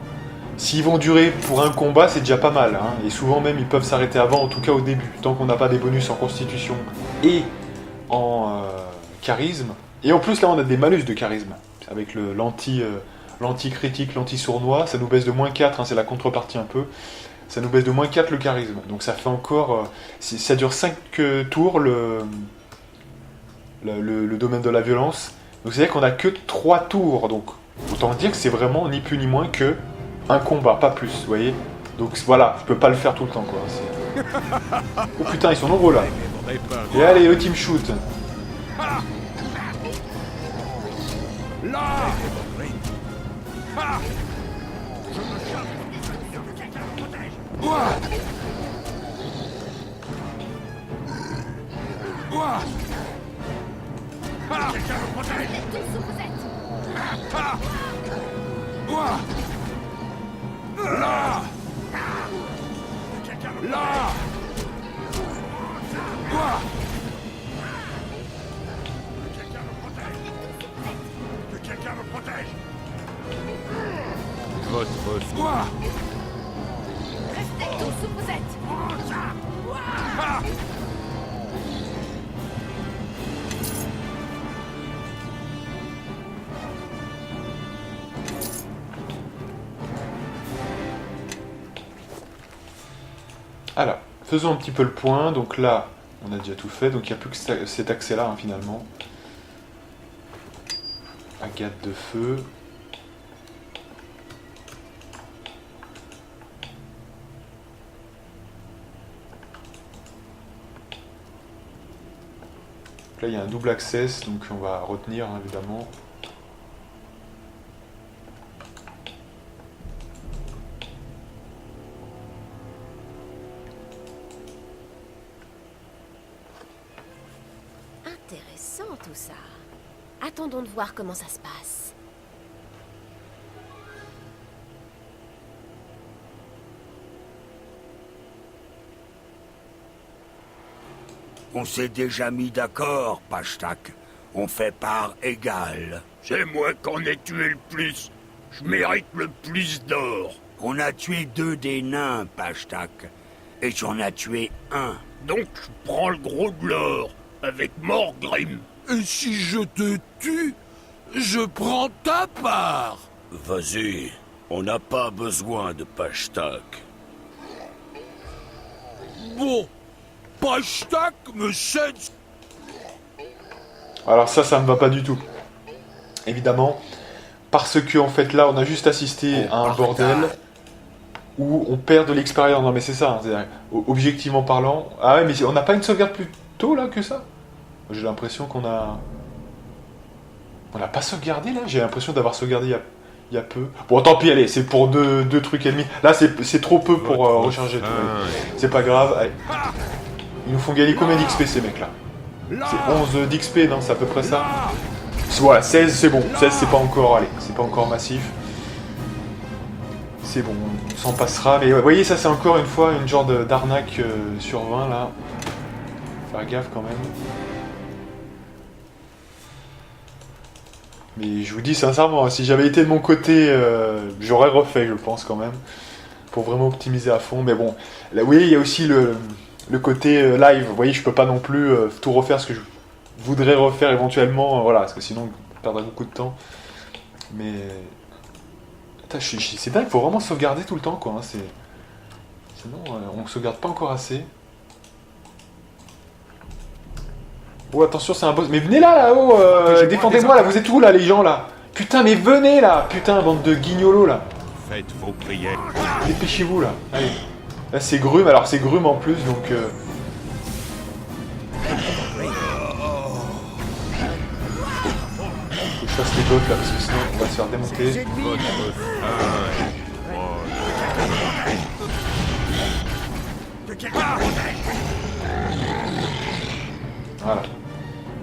S'ils vont durer pour un combat, c'est déjà pas mal. Hein. Et souvent même, ils peuvent s'arrêter avant, en tout cas au début. Tant qu'on n'a pas des bonus en constitution et en charisme. Et en plus, là, on a des malus de charisme. Avec l'anti-critique, l'anti-sournois. Ça nous baisse de -4, hein, c'est la contrepartie un peu. Ça nous baisse de -4 le charisme. Donc ça fait encore... ça dure 5 tours, le domaine de la violence. Donc c'est-à-dire qu'on a que 3 tours. Donc autant dire que c'est vraiment ni plus ni moins que un combat, pas plus, vous voyez. Donc voilà, je peux pas le faire tout le temps, quoi. Oh putain, ils sont nombreux, là. Et allez, le team shoot. Quelqu'un me protège! Alors, faisons un petit peu le point. Donc là, on a déjà tout fait. Donc il n'y a plus que cet accès-là, hein, finalement. Agate de feu. Là, il y a un double access, donc on va retenir, hein, évidemment. Intéressant tout ça. Attendons de voir comment ça se passe. On s'est déjà mis d'accord, Pashtak. On fait part égale. C'est moi qui en ai tué le plus. Je mérite le plus d'or. On a tué 2 des nains, Pashtak. Et tu en as tué 1. Donc je prends le gros de l'or, avec Morgrim. Et si je te tue, je prends ta part. Vas-y, on n'a pas besoin de Pashtak. Bon, Pashtak me cède. Alors ça me va pas du tout. Évidemment, parce que en fait là, on a juste assisté à un bordel où on perd de l'expérience. Non mais c'est ça, hein, objectivement parlant. Ah ouais, mais on n'a pas une sauvegarde plus tôt là que ça? J'ai l'impression qu'on a... On n'a pas sauvegardé là? J'ai l'impression d'avoir sauvegardé il y a peu. Bon tant pis, allez, c'est pour deux trucs et demi. Là c'est trop peu pour recharger tout. C'est pas grave, allez. Ils nous font gagner combien d'XP ces mecs là? C'est 11 d'XP, non? C'est à peu près ça? Voilà, 16 c'est bon. 16 c'est pas encore, allez, c'est pas encore massif. C'est bon, on s'en passera. Mais vous voyez, ça c'est encore une fois une genre d'arnaque sur 20 là. Faire gaffe quand même. Mais je vous dis sincèrement, si j'avais été de mon côté, j'aurais refait, je pense quand même. Pour vraiment optimiser à fond. Mais bon, là, oui, il y a aussi le côté live. Vous voyez, je peux pas non plus tout refaire ce que je voudrais refaire éventuellement. Voilà, parce que sinon, on perdrait beaucoup de temps. Mais... c'est dingue, il faut vraiment sauvegarder tout le temps, quoi. Hein, sinon, on sauvegarde pas encore assez. Oh, attention, c'est un boss. Mais venez là-haut, défendez-moi, là, vous êtes où, là, les gens, là? Putain, mais venez, là! Putain, bande de guignolos, là! Faites vos prières. Dépêchez-vous, là. Allez. Là, c'est Grume, alors c'est Grume en plus, donc... Faut que je fasse les buffs, là, parce que sinon, on va se faire démonter. Voilà.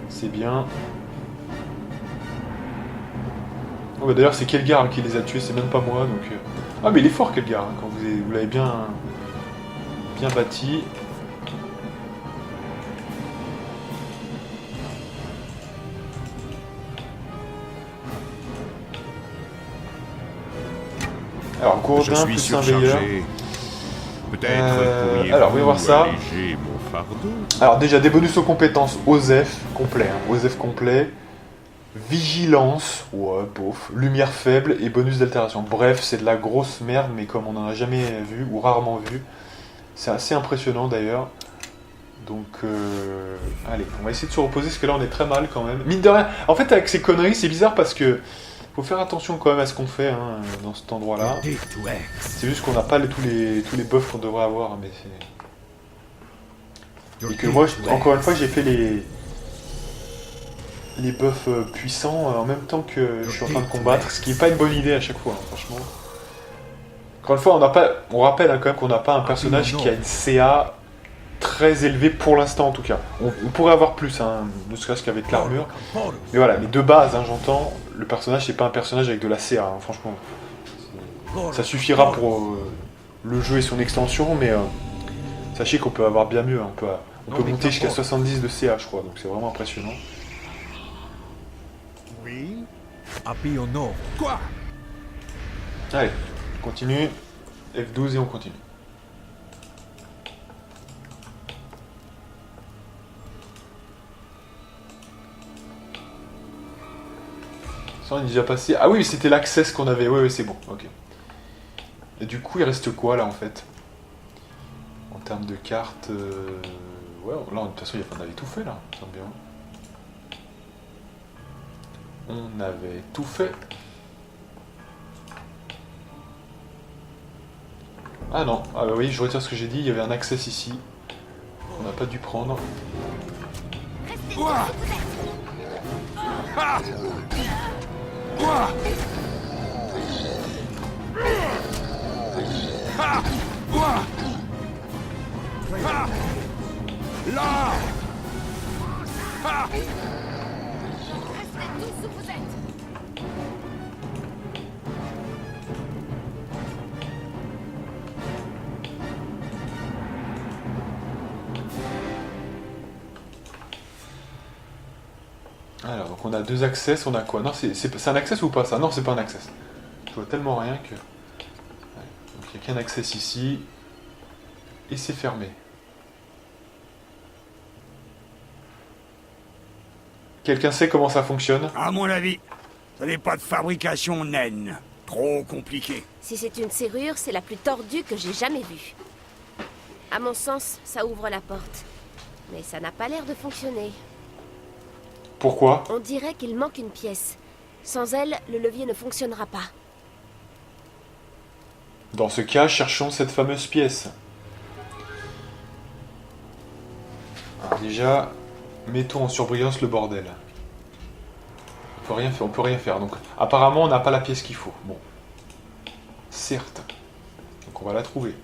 C'est bien. Oh, bah, d'ailleurs, c'est Kelgar qui les a tués, c'est même pas moi, donc... Ah, mais il est fort, Kelgar, hein, quand vous l'avez bien bâti. Alors, Gourdin plus un veilleur. Peut-être alors, voyons voir ça. alléger mon fardeau. Alors, déjà, des bonus aux compétences. Osef, complet. Hein. Osef complet. Vigilance, ouais, bof. Lumière faible et bonus d'altération. Bref, c'est de la grosse merde, mais comme on n'en a jamais vu, ou rarement vu. C'est assez impressionnant, d'ailleurs. Donc, allez, on va essayer de se reposer, parce que là, on est très mal, quand même. Mine de rien, en fait, avec ces conneries, c'est bizarre, parce que... faut faire attention quand même à ce qu'on fait hein, dans cet endroit-là. C'est juste qu'on n'a pas tous les buffs qu'on devrait avoir, mais c'est... Et que moi, encore une fois, j'ai fait les buffs puissants en même temps que je suis en train de combattre, ce qui n'est pas une bonne idée à chaque fois, hein, franchement. Encore une fois, on rappelle hein, quand même qu'on n'a pas un personnage qui a une CA très élevée pour l'instant en tout cas. On pourrait avoir plus, hein, ne serait-ce qu'avec l'armure. Mais voilà, mais de base, hein, j'entends, le personnage c'est pas un personnage avec de la CA, hein, franchement. Ça suffira pour le jeu et son extension, mais sachez qu'on peut avoir bien mieux. Hein, on peut monter jusqu'à 70 de CA, je crois, donc c'est vraiment impressionnant. Oui. Appui au nord. Quoi? Allez, on continue. F12 et on continue. Ça, on est déjà passé. Ah oui, mais c'était l'access qu'on avait. Oui, c'est bon, ok. Et du coup, il reste quoi là en fait? En termes de cartes... Ouais, là, de toute façon, on avait tout fait, là. Ça semble bien. On avait tout fait. Ah non, ah bah oui, je retire ce que j'ai dit, il y avait un access ici. On n'a pas dû prendre. Ouah. Ah. Ouah. Ah. Ouah. Ah. Là. Ah. Restez tous où vous êtes. Alors, donc on a 2 access, on a quoi? Non, c'est un access ou pas ça? Non, c'est pas un access. Je vois tellement rien que... Ouais. Donc il n'y a qu'un access ici. Et c'est fermé. Quelqu'un sait comment ça fonctionne? À mon avis, ça n'est pas de fabrication naine. Trop compliqué. Si c'est une serrure, c'est la plus tordue que j'ai jamais vue. À mon sens, ça ouvre la porte. Mais ça n'a pas l'air de fonctionner. Pourquoi? On dirait qu'il manque une pièce. Sans elle, le levier ne fonctionnera pas. Dans ce cas, cherchons cette fameuse pièce. Alors déjà, mettons en surbrillance le bordel. On peut rien faire. Donc, apparemment, on n'a pas la pièce qu'il faut. Bon. Certes. Donc, on va la trouver.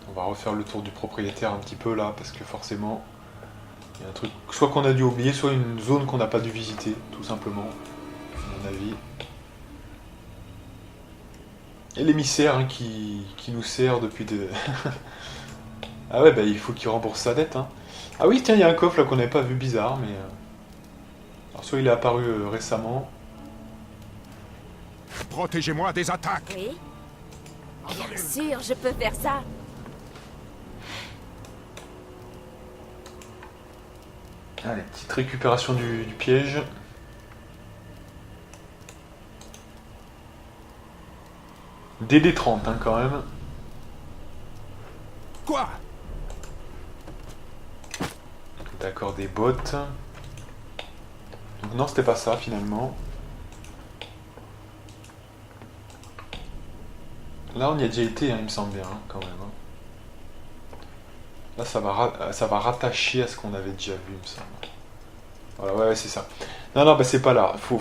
On va refaire le tour du propriétaire un petit peu là, parce que forcément, il y a un truc, soit qu'on a dû oublier, soit une zone qu'on n'a pas dû visiter, tout simplement, à mon avis. Et l'émissaire hein, qui nous sert depuis de... Ah ouais, bah il faut qu'il rembourse sa dette. Hein. Ah oui, tiens, il y a un coffre là qu'on n'avait pas vu, bizarre, mais... Alors soit il est apparu récemment. Protégez-moi des attaques. Oui? Bien sûr, je peux faire ça. Allez, petite récupération du piège. DD30 hein, quand même. Quoi? D'accord, des bottes. Donc non, c'était pas ça finalement. Là, on y a déjà été, hein, il me semble bien, hein, quand même. Hein. Là, ça va rattacher à ce qu'on avait déjà vu, il me semble. Voilà, ouais, c'est ça. Non, bah c'est pas là. Faut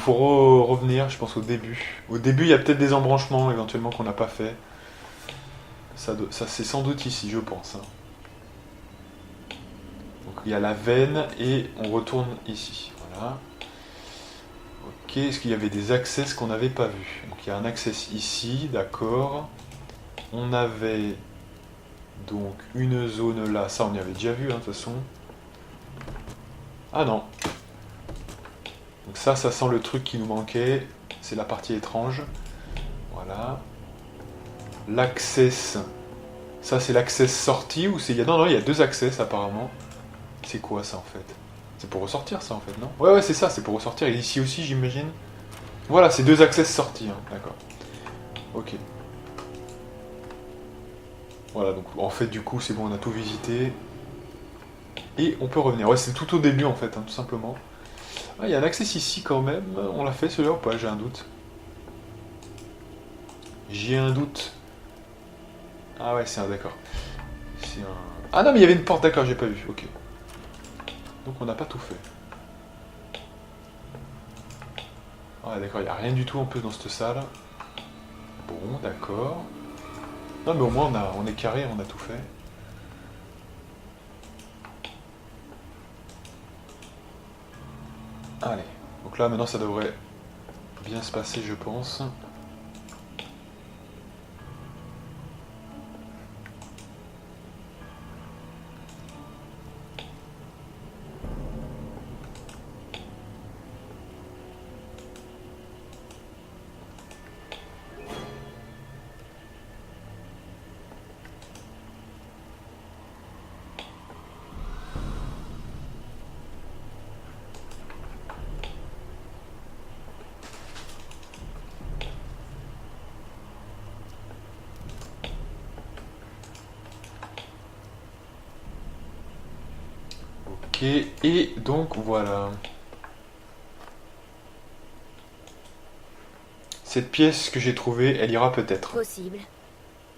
revenir, je pense, au début. Au début, il y a peut-être des embranchements, éventuellement, qu'on n'a pas fait. Ça c'est sans doute ici, je pense. Hein. Donc, il y a la veine, et on retourne ici. Voilà. Ok, est-ce qu'il y avait des accès qu'on n'avait pas vus? Donc, il y a un access ici, d'accord. On avait... donc une zone là, ça on y avait déjà vu hein, de toute façon. Ah non. Donc ça sent le truc qui nous manquait. C'est la partie étrange. Voilà. L'access. Ça c'est l'access sortie ou c'est... Non, il y a 2 access apparemment. C'est quoi ça en fait? C'est pour ressortir ça en fait, non? Ouais, c'est ça, c'est pour ressortir. Et ici aussi j'imagine. Voilà, c'est 2 access sortis, hein. D'accord. Ok. Voilà, donc en fait du coup c'est bon, on a tout visité. Et on peut revenir. Ouais, c'est tout au début en fait, hein, tout simplement. Ah, il y a un access ici quand même. On l'a fait celui-là ou pas? J'ai un doute. J'ai un doute. Ah ouais, c'est un... d'accord. C'est un... Ah non, mais il y avait une porte, d'accord, j'ai pas vu. Ok. Donc on n'a pas tout fait. Ah d'accord, il n'y a rien du tout en plus dans cette salle. Bon, d'accord. Non mais au moins on est carré, on a tout fait. Allez, donc là maintenant ça devrait bien se passer je pense. Ok, et donc voilà. Cette pièce que j'ai trouvée, elle ira peut-être. Possible.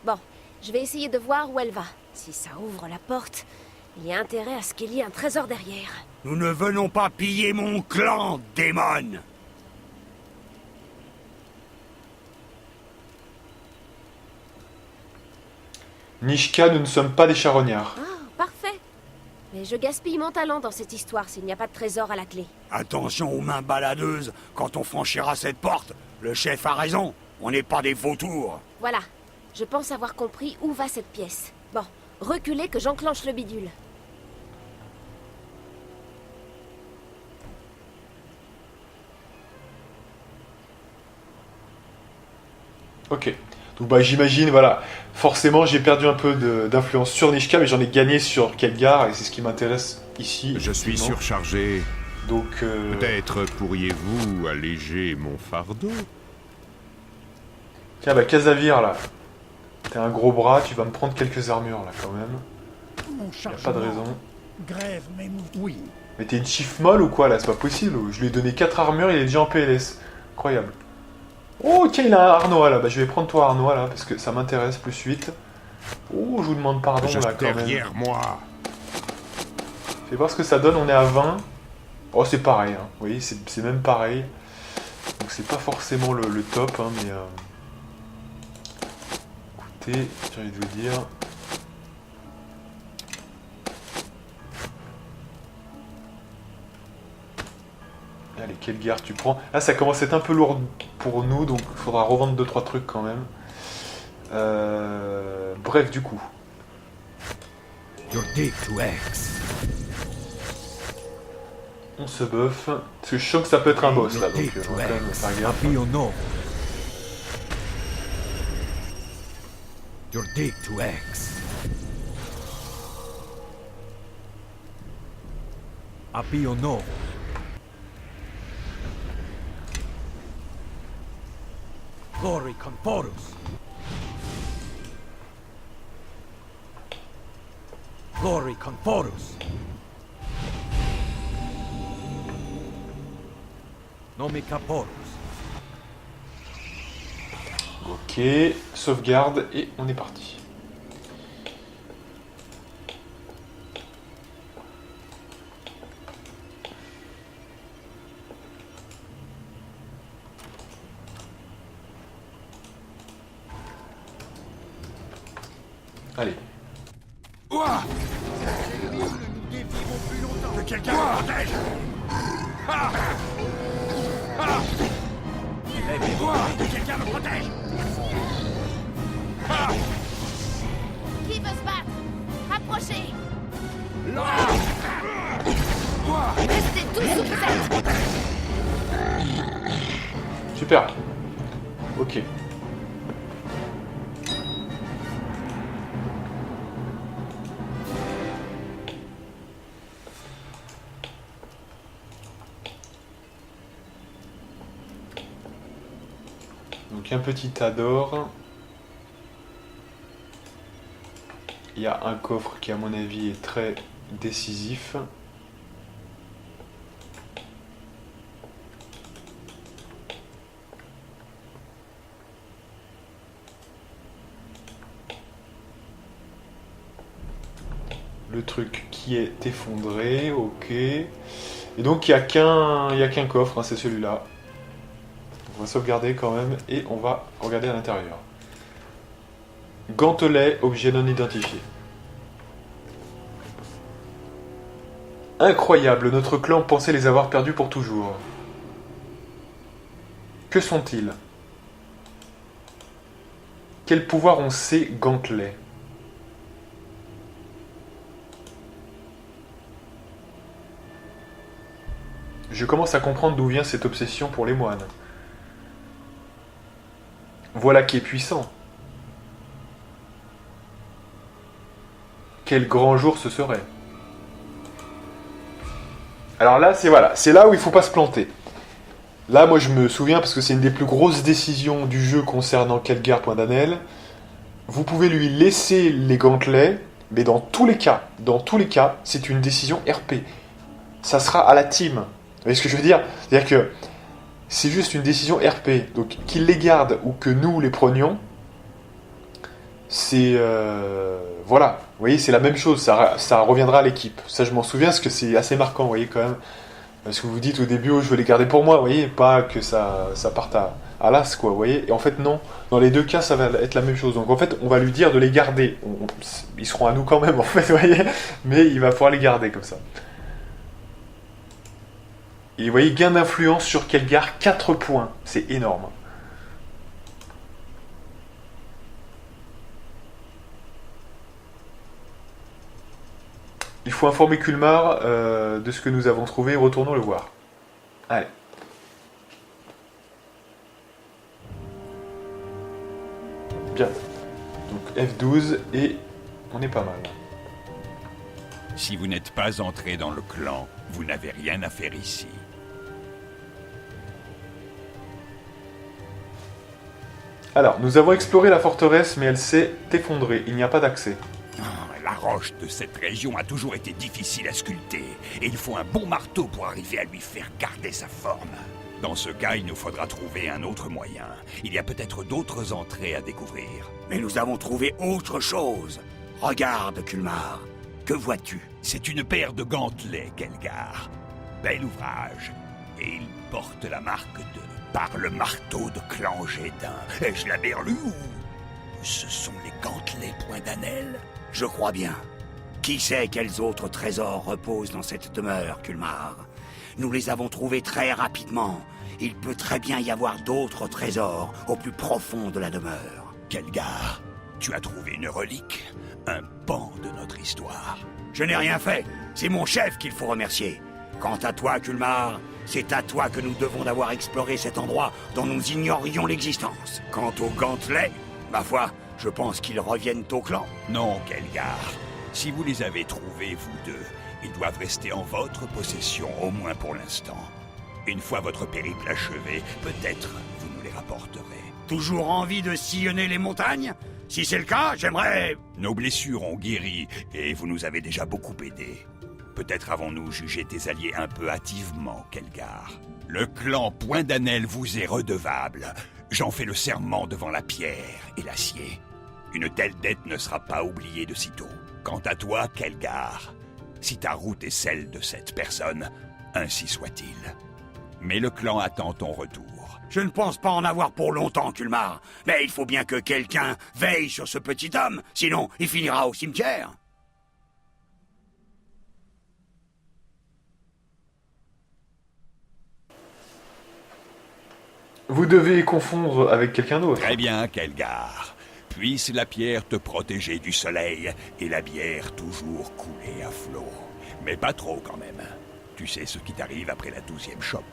Bon, je vais essayer de voir où elle va. Si ça ouvre la porte, il y a intérêt à ce qu'il y ait un trésor derrière. Nous ne venons pas piller mon clan, démon. Nishka, nous ne sommes pas des charognards. Ah, parfait. Mais je gaspille mon talent dans cette histoire s'il n'y a pas de trésor à la clé. Attention aux mains baladeuses. Quand on franchira cette porte, le chef a raison. On n'est pas des vautours. Voilà. Je pense avoir compris où va cette pièce. Bon, reculez que j'enclenche le bidule. Ok. Donc bah j'imagine, voilà. Forcément, j'ai perdu un peu d'influence sur Nishka, mais j'en ai gagné sur Khadgar, et c'est ce qui m'intéresse ici. Je suis effectivement. surchargé. Donc, Peut-être pourriez-vous alléger mon fardeau? tiens, bah Casimir, là. T'as un gros bras, tu vas me prendre quelques armures, là, quand même. Mon Y a chargement pas de raison. grève mes mouvements. Oui, Mais t'es une chief molle ou quoi, là? C'est pas possible. Je lui ai donné 4 armures, il est déjà en PLS. Incroyable. Oh, tiens, il a un Arnois, là. Bah, je vais prendre toi, Arnois, là, parce que ça m'intéresse plus vite. Oh, je vous demande pardon, là, quand même. Derrière moi. Fais voir ce que ça donne, on est à 20. Oh, c'est pareil, hein. Vous voyez, c'est même pareil. Donc c'est pas forcément le top, hein, mais... Écoutez, j'ai envie de vous dire... Allez, quelle guerre tu prends? Là, ça commence à être un peu lourd pour nous, donc il faudra revendre 2-3 trucs quand même. Bref, du coup. You're deep to X. On se buff. Parce que je sens que ça peut être un boss, là, donc on va quand même faire gaffe. Apio no. You're deep to X. Apio no. Glory Conforus. Glory Conforus. Nomi Caporus. Ok, sauvegarde, et on est parti. Allez. Ouah! nous défierons plus longtemps. Que quelqu'un me protège! Ah! Ah! Aidez-moi! Que quelqu'un me protège! Ah! Qui veut se battre? Approchez! Restez tous où vous êtes! Super. Ok. Donc un petit tas d'or. Il y a un coffre qui à mon avis est très décisif. Le truc qui est effondré, ok. Et donc il n'y a qu'un coffre, hein, c'est celui-là. On va sauvegarder quand même et on va regarder à l'intérieur. Gantelet, objet non identifié. Incroyable, notre clan pensait les avoir perdus pour toujours. Que sont-ils? Quel pouvoir ont ces gantelets? Je commence à comprendre d'où vient cette obsession pour les moines. Voilà qui est puissant. Quel grand jour ce serait. Alors là, c'est là où il faut pas se planter. Là, moi, je me souviens, parce que c'est une des plus grosses décisions du jeu concernant Khadgar Point d'Anel. Vous pouvez lui laisser les gantelets, mais dans tous les cas, c'est une décision RP. ça sera à la team. Vous voyez ce que je veux dire? C'est-à-dire que c'est juste une décision RP. Donc qu'ils les gardent ou que nous les prenions, c'est... voilà. Vous voyez, c'est la même chose. Ça reviendra à l'équipe. Ça, je m'en souviens parce que c'est assez marquant, vous voyez, quand même. Parce que vous dites au début, oh, je veux les garder pour moi, vous voyez, pas que ça parte à l'as, quoi, vous voyez. Et en fait, non. Dans les deux cas, ça va être la même chose. Donc en fait, on va lui dire de les garder. Ils seront à nous quand même, en fait, vous voyez. Mais il va falloir les garder comme ça. Et vous voyez, gain d'influence sur Kelgar, 4 points. C'est énorme. Il faut informer Kulmar de ce que nous avons trouvé. Retournons le voir. Allez. Bien. Donc F12 et on est pas mal. Si vous n'êtes pas entré dans le clan, vous n'avez rien à faire ici. Alors, nous avons exploré la forteresse, mais elle s'est effondrée. Il n'y a pas d'accès. La roche de cette région a toujours été difficile à sculpter, et il faut un bon marteau pour arriver à lui faire garder sa forme. Dans ce cas, il nous faudra trouver un autre moyen. Il y a peut-être d'autres entrées à découvrir. Mais nous avons trouvé autre chose. Regarde, Kulmar. Que vois-tu? C'est une paire de gantelets, Kelgar. Bel ouvrage. Et il porte la marque de... par le marteau de clan Gédin. Ai-je la berlue ou... ce sont les gantelets point d'Anel? Je crois bien. Qui sait quels autres trésors reposent dans cette demeure, Kulmar? Nous les avons trouvés très rapidement. Il peut très bien y avoir d'autres trésors au plus profond de la demeure. Kelgar, tu as trouvé une relique, un pan de notre histoire. Je n'ai rien fait. C'est mon chef qu'il faut remercier. Quant à toi, Kulmar, c'est à toi que nous devons d'avoir exploré cet endroit dont nous ignorions l'existence. Quant aux gantelets, ma foi, je pense qu'ils reviennent au clan. Non, Kelgar. Si vous les avez trouvés, vous deux, ils doivent rester en votre possession, au moins pour l'instant. Une fois votre périple achevé, peut-être vous nous les rapporterez. Toujours envie de sillonner les montagnes? Si c'est le cas, j'aimerais... Nos blessures ont guéri, et vous nous avez déjà beaucoup aidés. Peut-être avons-nous jugé tes alliés un peu hâtivement, Kelgar. Le clan Point d'Anel vous est redevable. J'en fais le serment devant la pierre et l'acier. Une telle dette ne sera pas oubliée de sitôt. Quant à toi, Kelgar, si ta route est celle de cette personne, ainsi soit-il. Mais le clan attend ton retour. Je ne pense pas en avoir pour longtemps, Kulmar. Mais il faut bien que quelqu'un veille sur ce petit homme, sinon il finira au cimetière. Vous devez confondre avec quelqu'un d'autre. Très bien, Kelgar. Puisse la pierre te protéger du soleil et la bière toujours couler à flot. Mais pas trop quand même. Tu sais ce qui t'arrive après la 12e chope.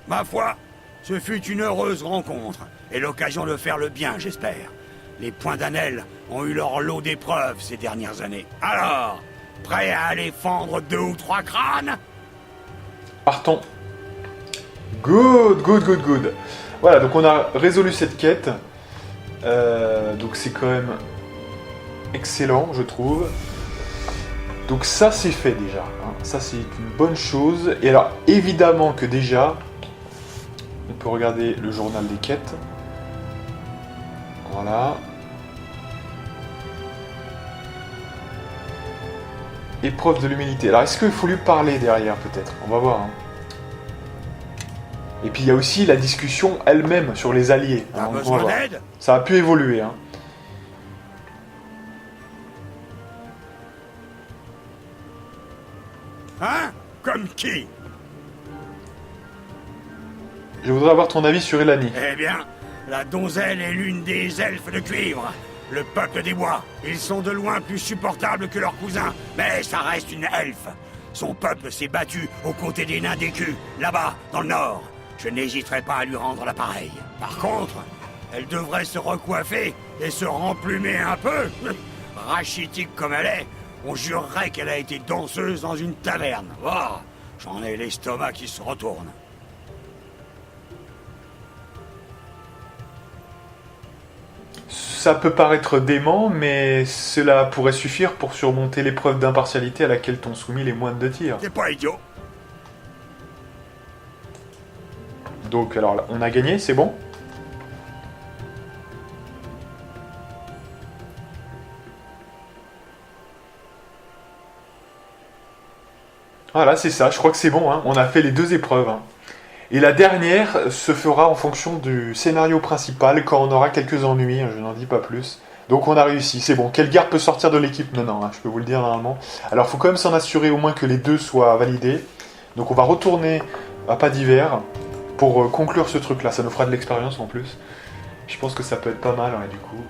Ma foi, ce fut une heureuse rencontre et l'occasion de faire le bien, j'espère. Les Points d'Anel ont eu leur lot d'épreuves ces dernières années. Alors, prêt à aller fendre 2 ou 3 crânes? Partons. Good, good, good, good. Voilà, donc on a résolu cette quête. Donc c'est quand même excellent, je trouve. Donc ça c'est fait déjà. Hein. Ça c'est une bonne chose. Et alors évidemment que déjà, on peut regarder le journal des quêtes. Voilà. Épreuve de l'humilité. Alors est-ce qu'il faut lui parler derrière peut-être? On va voir. Hein. Et puis il y a aussi la discussion elle-même sur les alliés. T'as besoin d'aide? Ça a pu évoluer. Hein. Hein? Comme qui? Je voudrais avoir ton avis sur Elani. Eh bien, la donzelle est l'une des elfes de cuivre. Le peuple des bois. Ils sont de loin plus supportables que leurs cousins, mais ça reste une elfe. Son peuple s'est battu aux côtés des nains d'écus, là-bas, dans le nord. Je n'hésiterai pas à lui rendre l'appareil. Par contre, elle devrait se recoiffer et se remplumer un peu. Rachitique comme elle est, on jurerait qu'elle a été danseuse dans une taverne. Oh, j'en ai l'estomac qui se retourne. Ça peut paraître dément, mais cela pourrait suffire pour surmonter l'épreuve d'impartialité à laquelle t'ont soumis les moines de tir. T'es pas idiot. Donc, alors là, on a gagné, c'est bon? Voilà, c'est ça, je crois que c'est bon, hein. On a fait les 2 épreuves. Hein. Et la dernière se fera en fonction du scénario principal, quand on aura quelques ennuis, hein, je n'en dis pas plus. Donc on a réussi, c'est bon. Quel garde peut sortir de l'équipe maintenant, hein, je peux vous le dire normalement. Alors il faut quand même s'en assurer au moins que les 2 soient validés. Donc on va retourner à Pas d'hiver pour conclure ce truc-là, ça nous fera de l'expérience en plus. Je pense que ça peut être pas mal, ouais, du coup.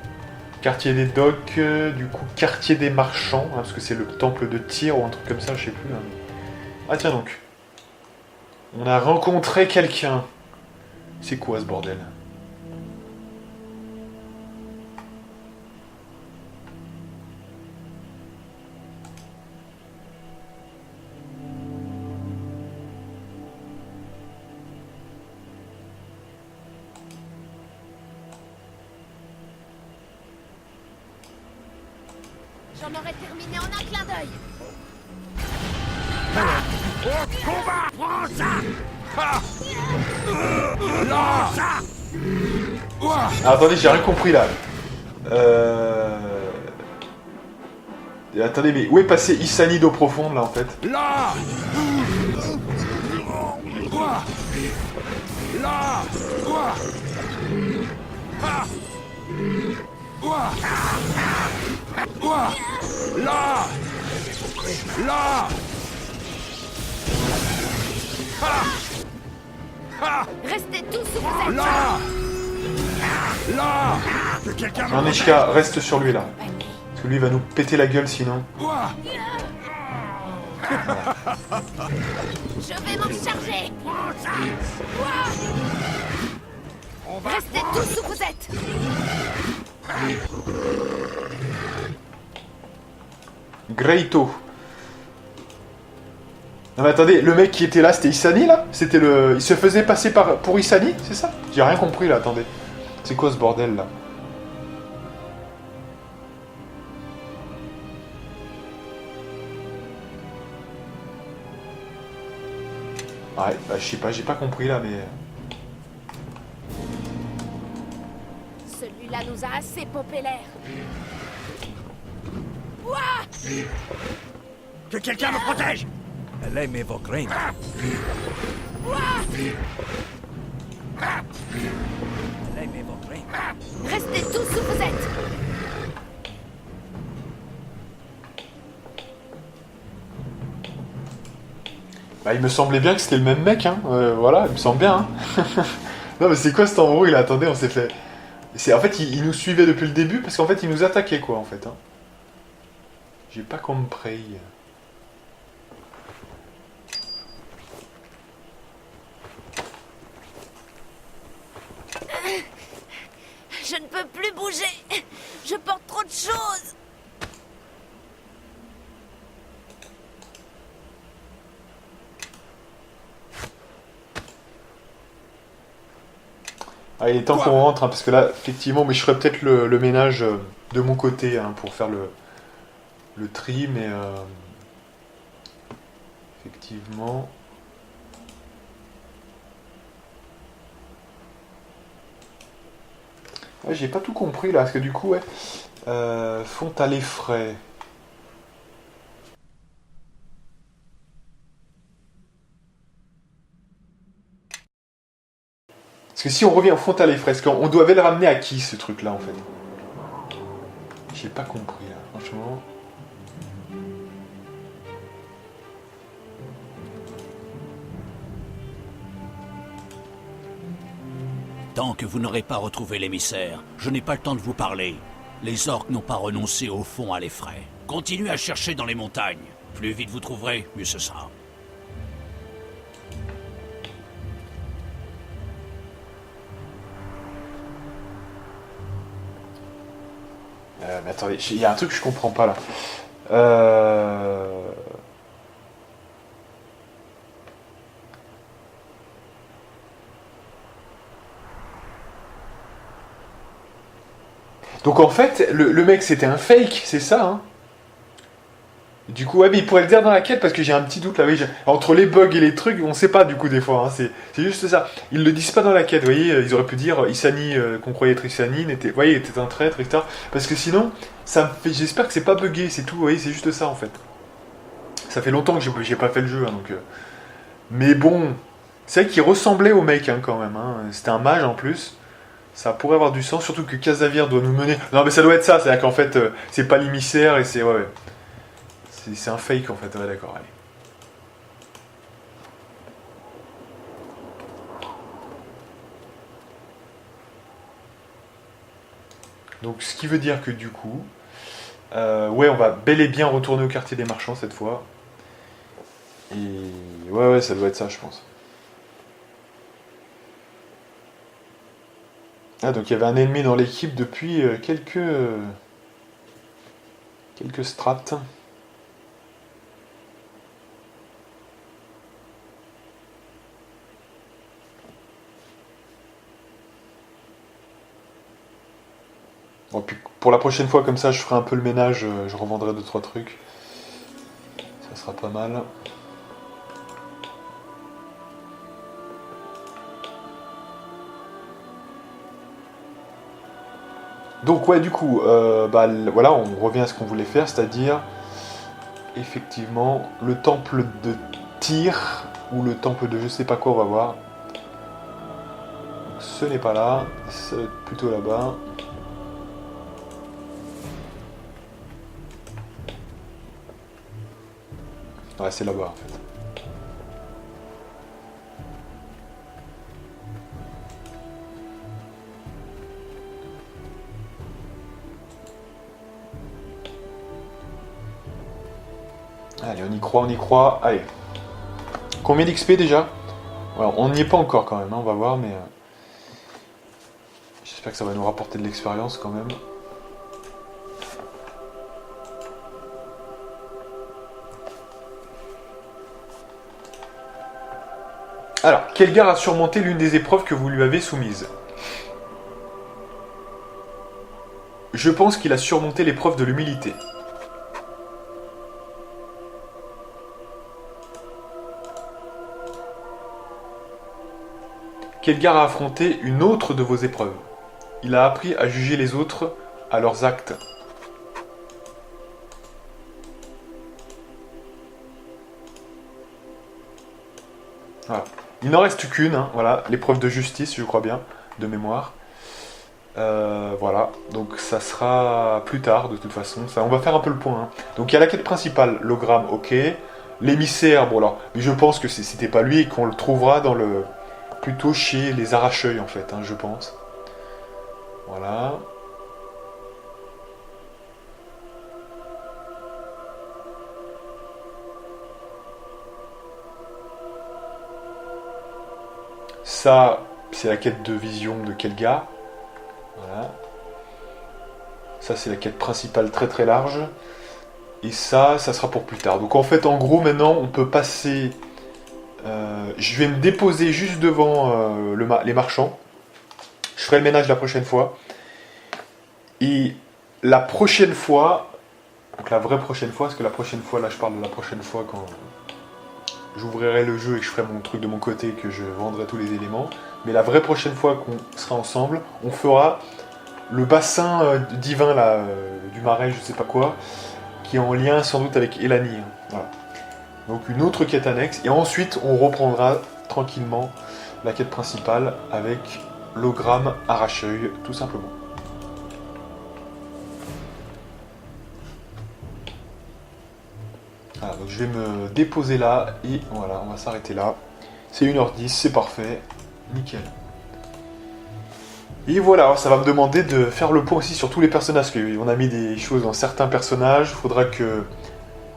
Quartier des docks, du coup quartier des marchands, hein, parce que c'est le temple de Tyr ou un truc comme ça, je sais plus. Hein. Ah tiens donc. On a rencontré quelqu'un. C'est quoi ce bordel? J'en aurais terminé en un clin d'œil. Au combat! Prends ça! Ah! Là! Ça! Ouah! Ah, attendez, j'ai rien compris là. Attendez, mais où est passé Issani d'eau profonde là en fait? Là! Ouah! Là! Ouah! Ah! Ouah! Ouah! Là! Là! Ah! Ah! Restez tous où vous êtes. Là! Là! Que quelqu'un Non, Nishka, reste sur lui là. Parce que lui il va nous péter la gueule sinon. Ouah! Je vais m'en charger. Prends ça! On va... Restez tous où vous êtes. Greito. Non mais attendez, le mec qui était là, c'était Issani là? C'était le... Il se faisait passer pour Issani, c'est ça? J'ai rien compris là, attendez. C'est quoi ce bordel là? Ouais, bah je sais pas, j'ai pas compris là, mais... Celui-là nous a assez pompé l'air. Ouah! Que quelqu'un me protège! Lei mi vogrin. Lei mi vogrin. Restez tous où vous êtes. Bah il me semblait bien que c'était le même mec, hein. Voilà, il me semble bien, hein. Non mais c'est quoi cet embrouille là? Attendez, on s'est fait... En fait, il nous suivait depuis le début, parce qu'en fait, il nous attaquait, quoi, en fait. Hein. J'ai pas compris. Je ne peux plus bouger. Je porte trop de choses. Ah, il est temps qu'on rentre, hein, parce que là, effectivement, mais je ferai peut-être le ménage de mon côté, hein, pour faire le tri, mais... effectivement... Ouais, j'ai pas tout compris, là, parce que du coup, ouais... fonte à l'effray. Parce que si on revient au fond à les fresques, on devait le ramener à qui ce truc là en fait? J'ai pas compris là, franchement. Tant que vous n'aurez pas retrouvé l'émissaire, je n'ai pas le temps de vous parler. Les orques n'ont pas renoncé au fond à l'effray. Continuez à chercher dans les montagnes. Plus vite vous trouverez, mieux ce sera. Mais attendez, il y a un truc que je comprends pas là. Donc en fait, le mec c'était un fake, c'est ça, hein? Du coup, ouais, mais il pourrait le dire dans la quête parce que j'ai un petit doute là. Oui, entre les bugs et les trucs, on sait pas du coup des fois. Hein, c'est juste ça. Ils le disent pas dans la quête. Vous voyez, ils auraient pu dire Issani, qu'on croyait être Issani, était un traître, etc. Parce que sinon, ça me fait. J'espère que c'est pas buggé, c'est tout. Vous voyez, c'est juste ça en fait. Ça fait longtemps que j'ai pas fait le jeu, hein, donc. Mais bon, c'est vrai qu'il ressemblait au mec hein, quand même. Hein. C'était un mage en plus. Ça pourrait avoir du sens, surtout que Casavier doit nous mener. Non, mais ça doit être ça. C'est-à-dire qu'en fait, c'est pas l'émissaire et c'est ouais. C'est un fake en fait, ouais d'accord, allez. Donc ce qui veut dire que du coup, ouais on va bel et bien retourner au quartier des marchands cette fois. Et ouais ça doit être ça je pense. Ah donc il y avait un ennemi dans l'équipe depuis quelques strates. Bon, puis pour la prochaine fois, comme ça, je ferai un peu le ménage, je revendrai 2-3 trucs. Ça sera pas mal. Donc ouais, du coup, voilà, on revient à ce qu'on voulait faire, c'est-à-dire, effectivement, le temple de Tyr, ou le temple de je sais pas quoi, on va voir. Donc, ce n'est pas là, c'est plutôt là-bas. Ouais, c'est là-bas en fait. Allez, on y croit. Allez. Combien d'XP déjà? Alors, on n'y est pas encore quand même, hein, on va voir, mais... J'espère que ça va nous rapporter de l'expérience quand même. Alors, Kelgar a surmonté l'une des épreuves que vous lui avez soumises. Je pense qu'il a surmonté l'épreuve de l'humilité. Kelgar a affronté une autre de vos épreuves. Il a appris à juger les autres à leurs actes. Voilà. Il n'en reste qu'une, hein, voilà, l'épreuve de justice, je crois bien, de mémoire. Voilà, donc ça sera plus tard de toute façon. Ça, on va faire un peu le point. Hein. Donc il y a la quête principale, l'Ogramme, ok. L'émissaire, bon alors, mais je pense que c'était pas lui et qu'on le trouvera dans le... plutôt chez les Arracheuils en fait, hein, je pense. Voilà. Ça, c'est la quête de vision de Kelgar. Voilà. Ça, c'est la quête principale très très large. Et ça sera pour plus tard. Donc en fait, en gros, maintenant, on peut passer... je vais me déposer juste devant les marchands. Je ferai le ménage la prochaine fois. Et la prochaine fois... Donc la vraie prochaine fois, parce que la prochaine fois, là je parle de la prochaine fois quand... j'ouvrirai le jeu et que je ferai mon truc de mon côté, que je vendrai tous les éléments. Mais la vraie prochaine fois qu'on sera ensemble, on fera le bassin divin là, du marais, je sais pas quoi, qui est en lien sans doute avec Elani. Hein. Voilà. Donc une autre quête annexe. Et ensuite, on reprendra tranquillement la quête principale avec l'Ogramme Arracheuil, tout simplement. Voilà, donc je vais me déposer là et voilà, on va s'arrêter là. C'est 1h10, c'est parfait, nickel. Et voilà, ça va me demander de faire le point aussi sur tous les personnages, parce qu'on a mis des choses dans certains personnages, il faudra que...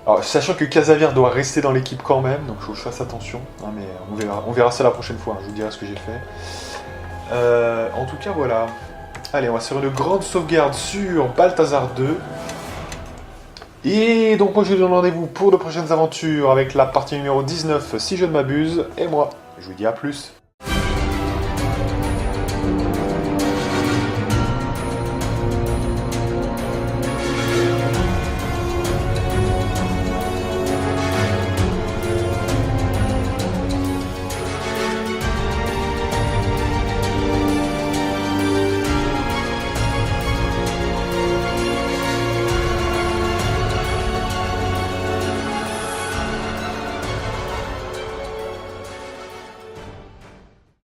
Alors, sachant que Casavier doit rester dans l'équipe quand même, donc il faut que je fasse attention, hein, mais on verra ça la prochaine fois, hein, je vous dirai ce que j'ai fait. En tout cas, voilà. Allez, on va se faire une grande sauvegarde sur Balthazar 2. Et donc moi je vous donne rendez-vous pour de prochaines aventures avec la partie numéro 19 si je ne m'abuse. Et moi, je vous dis à plus.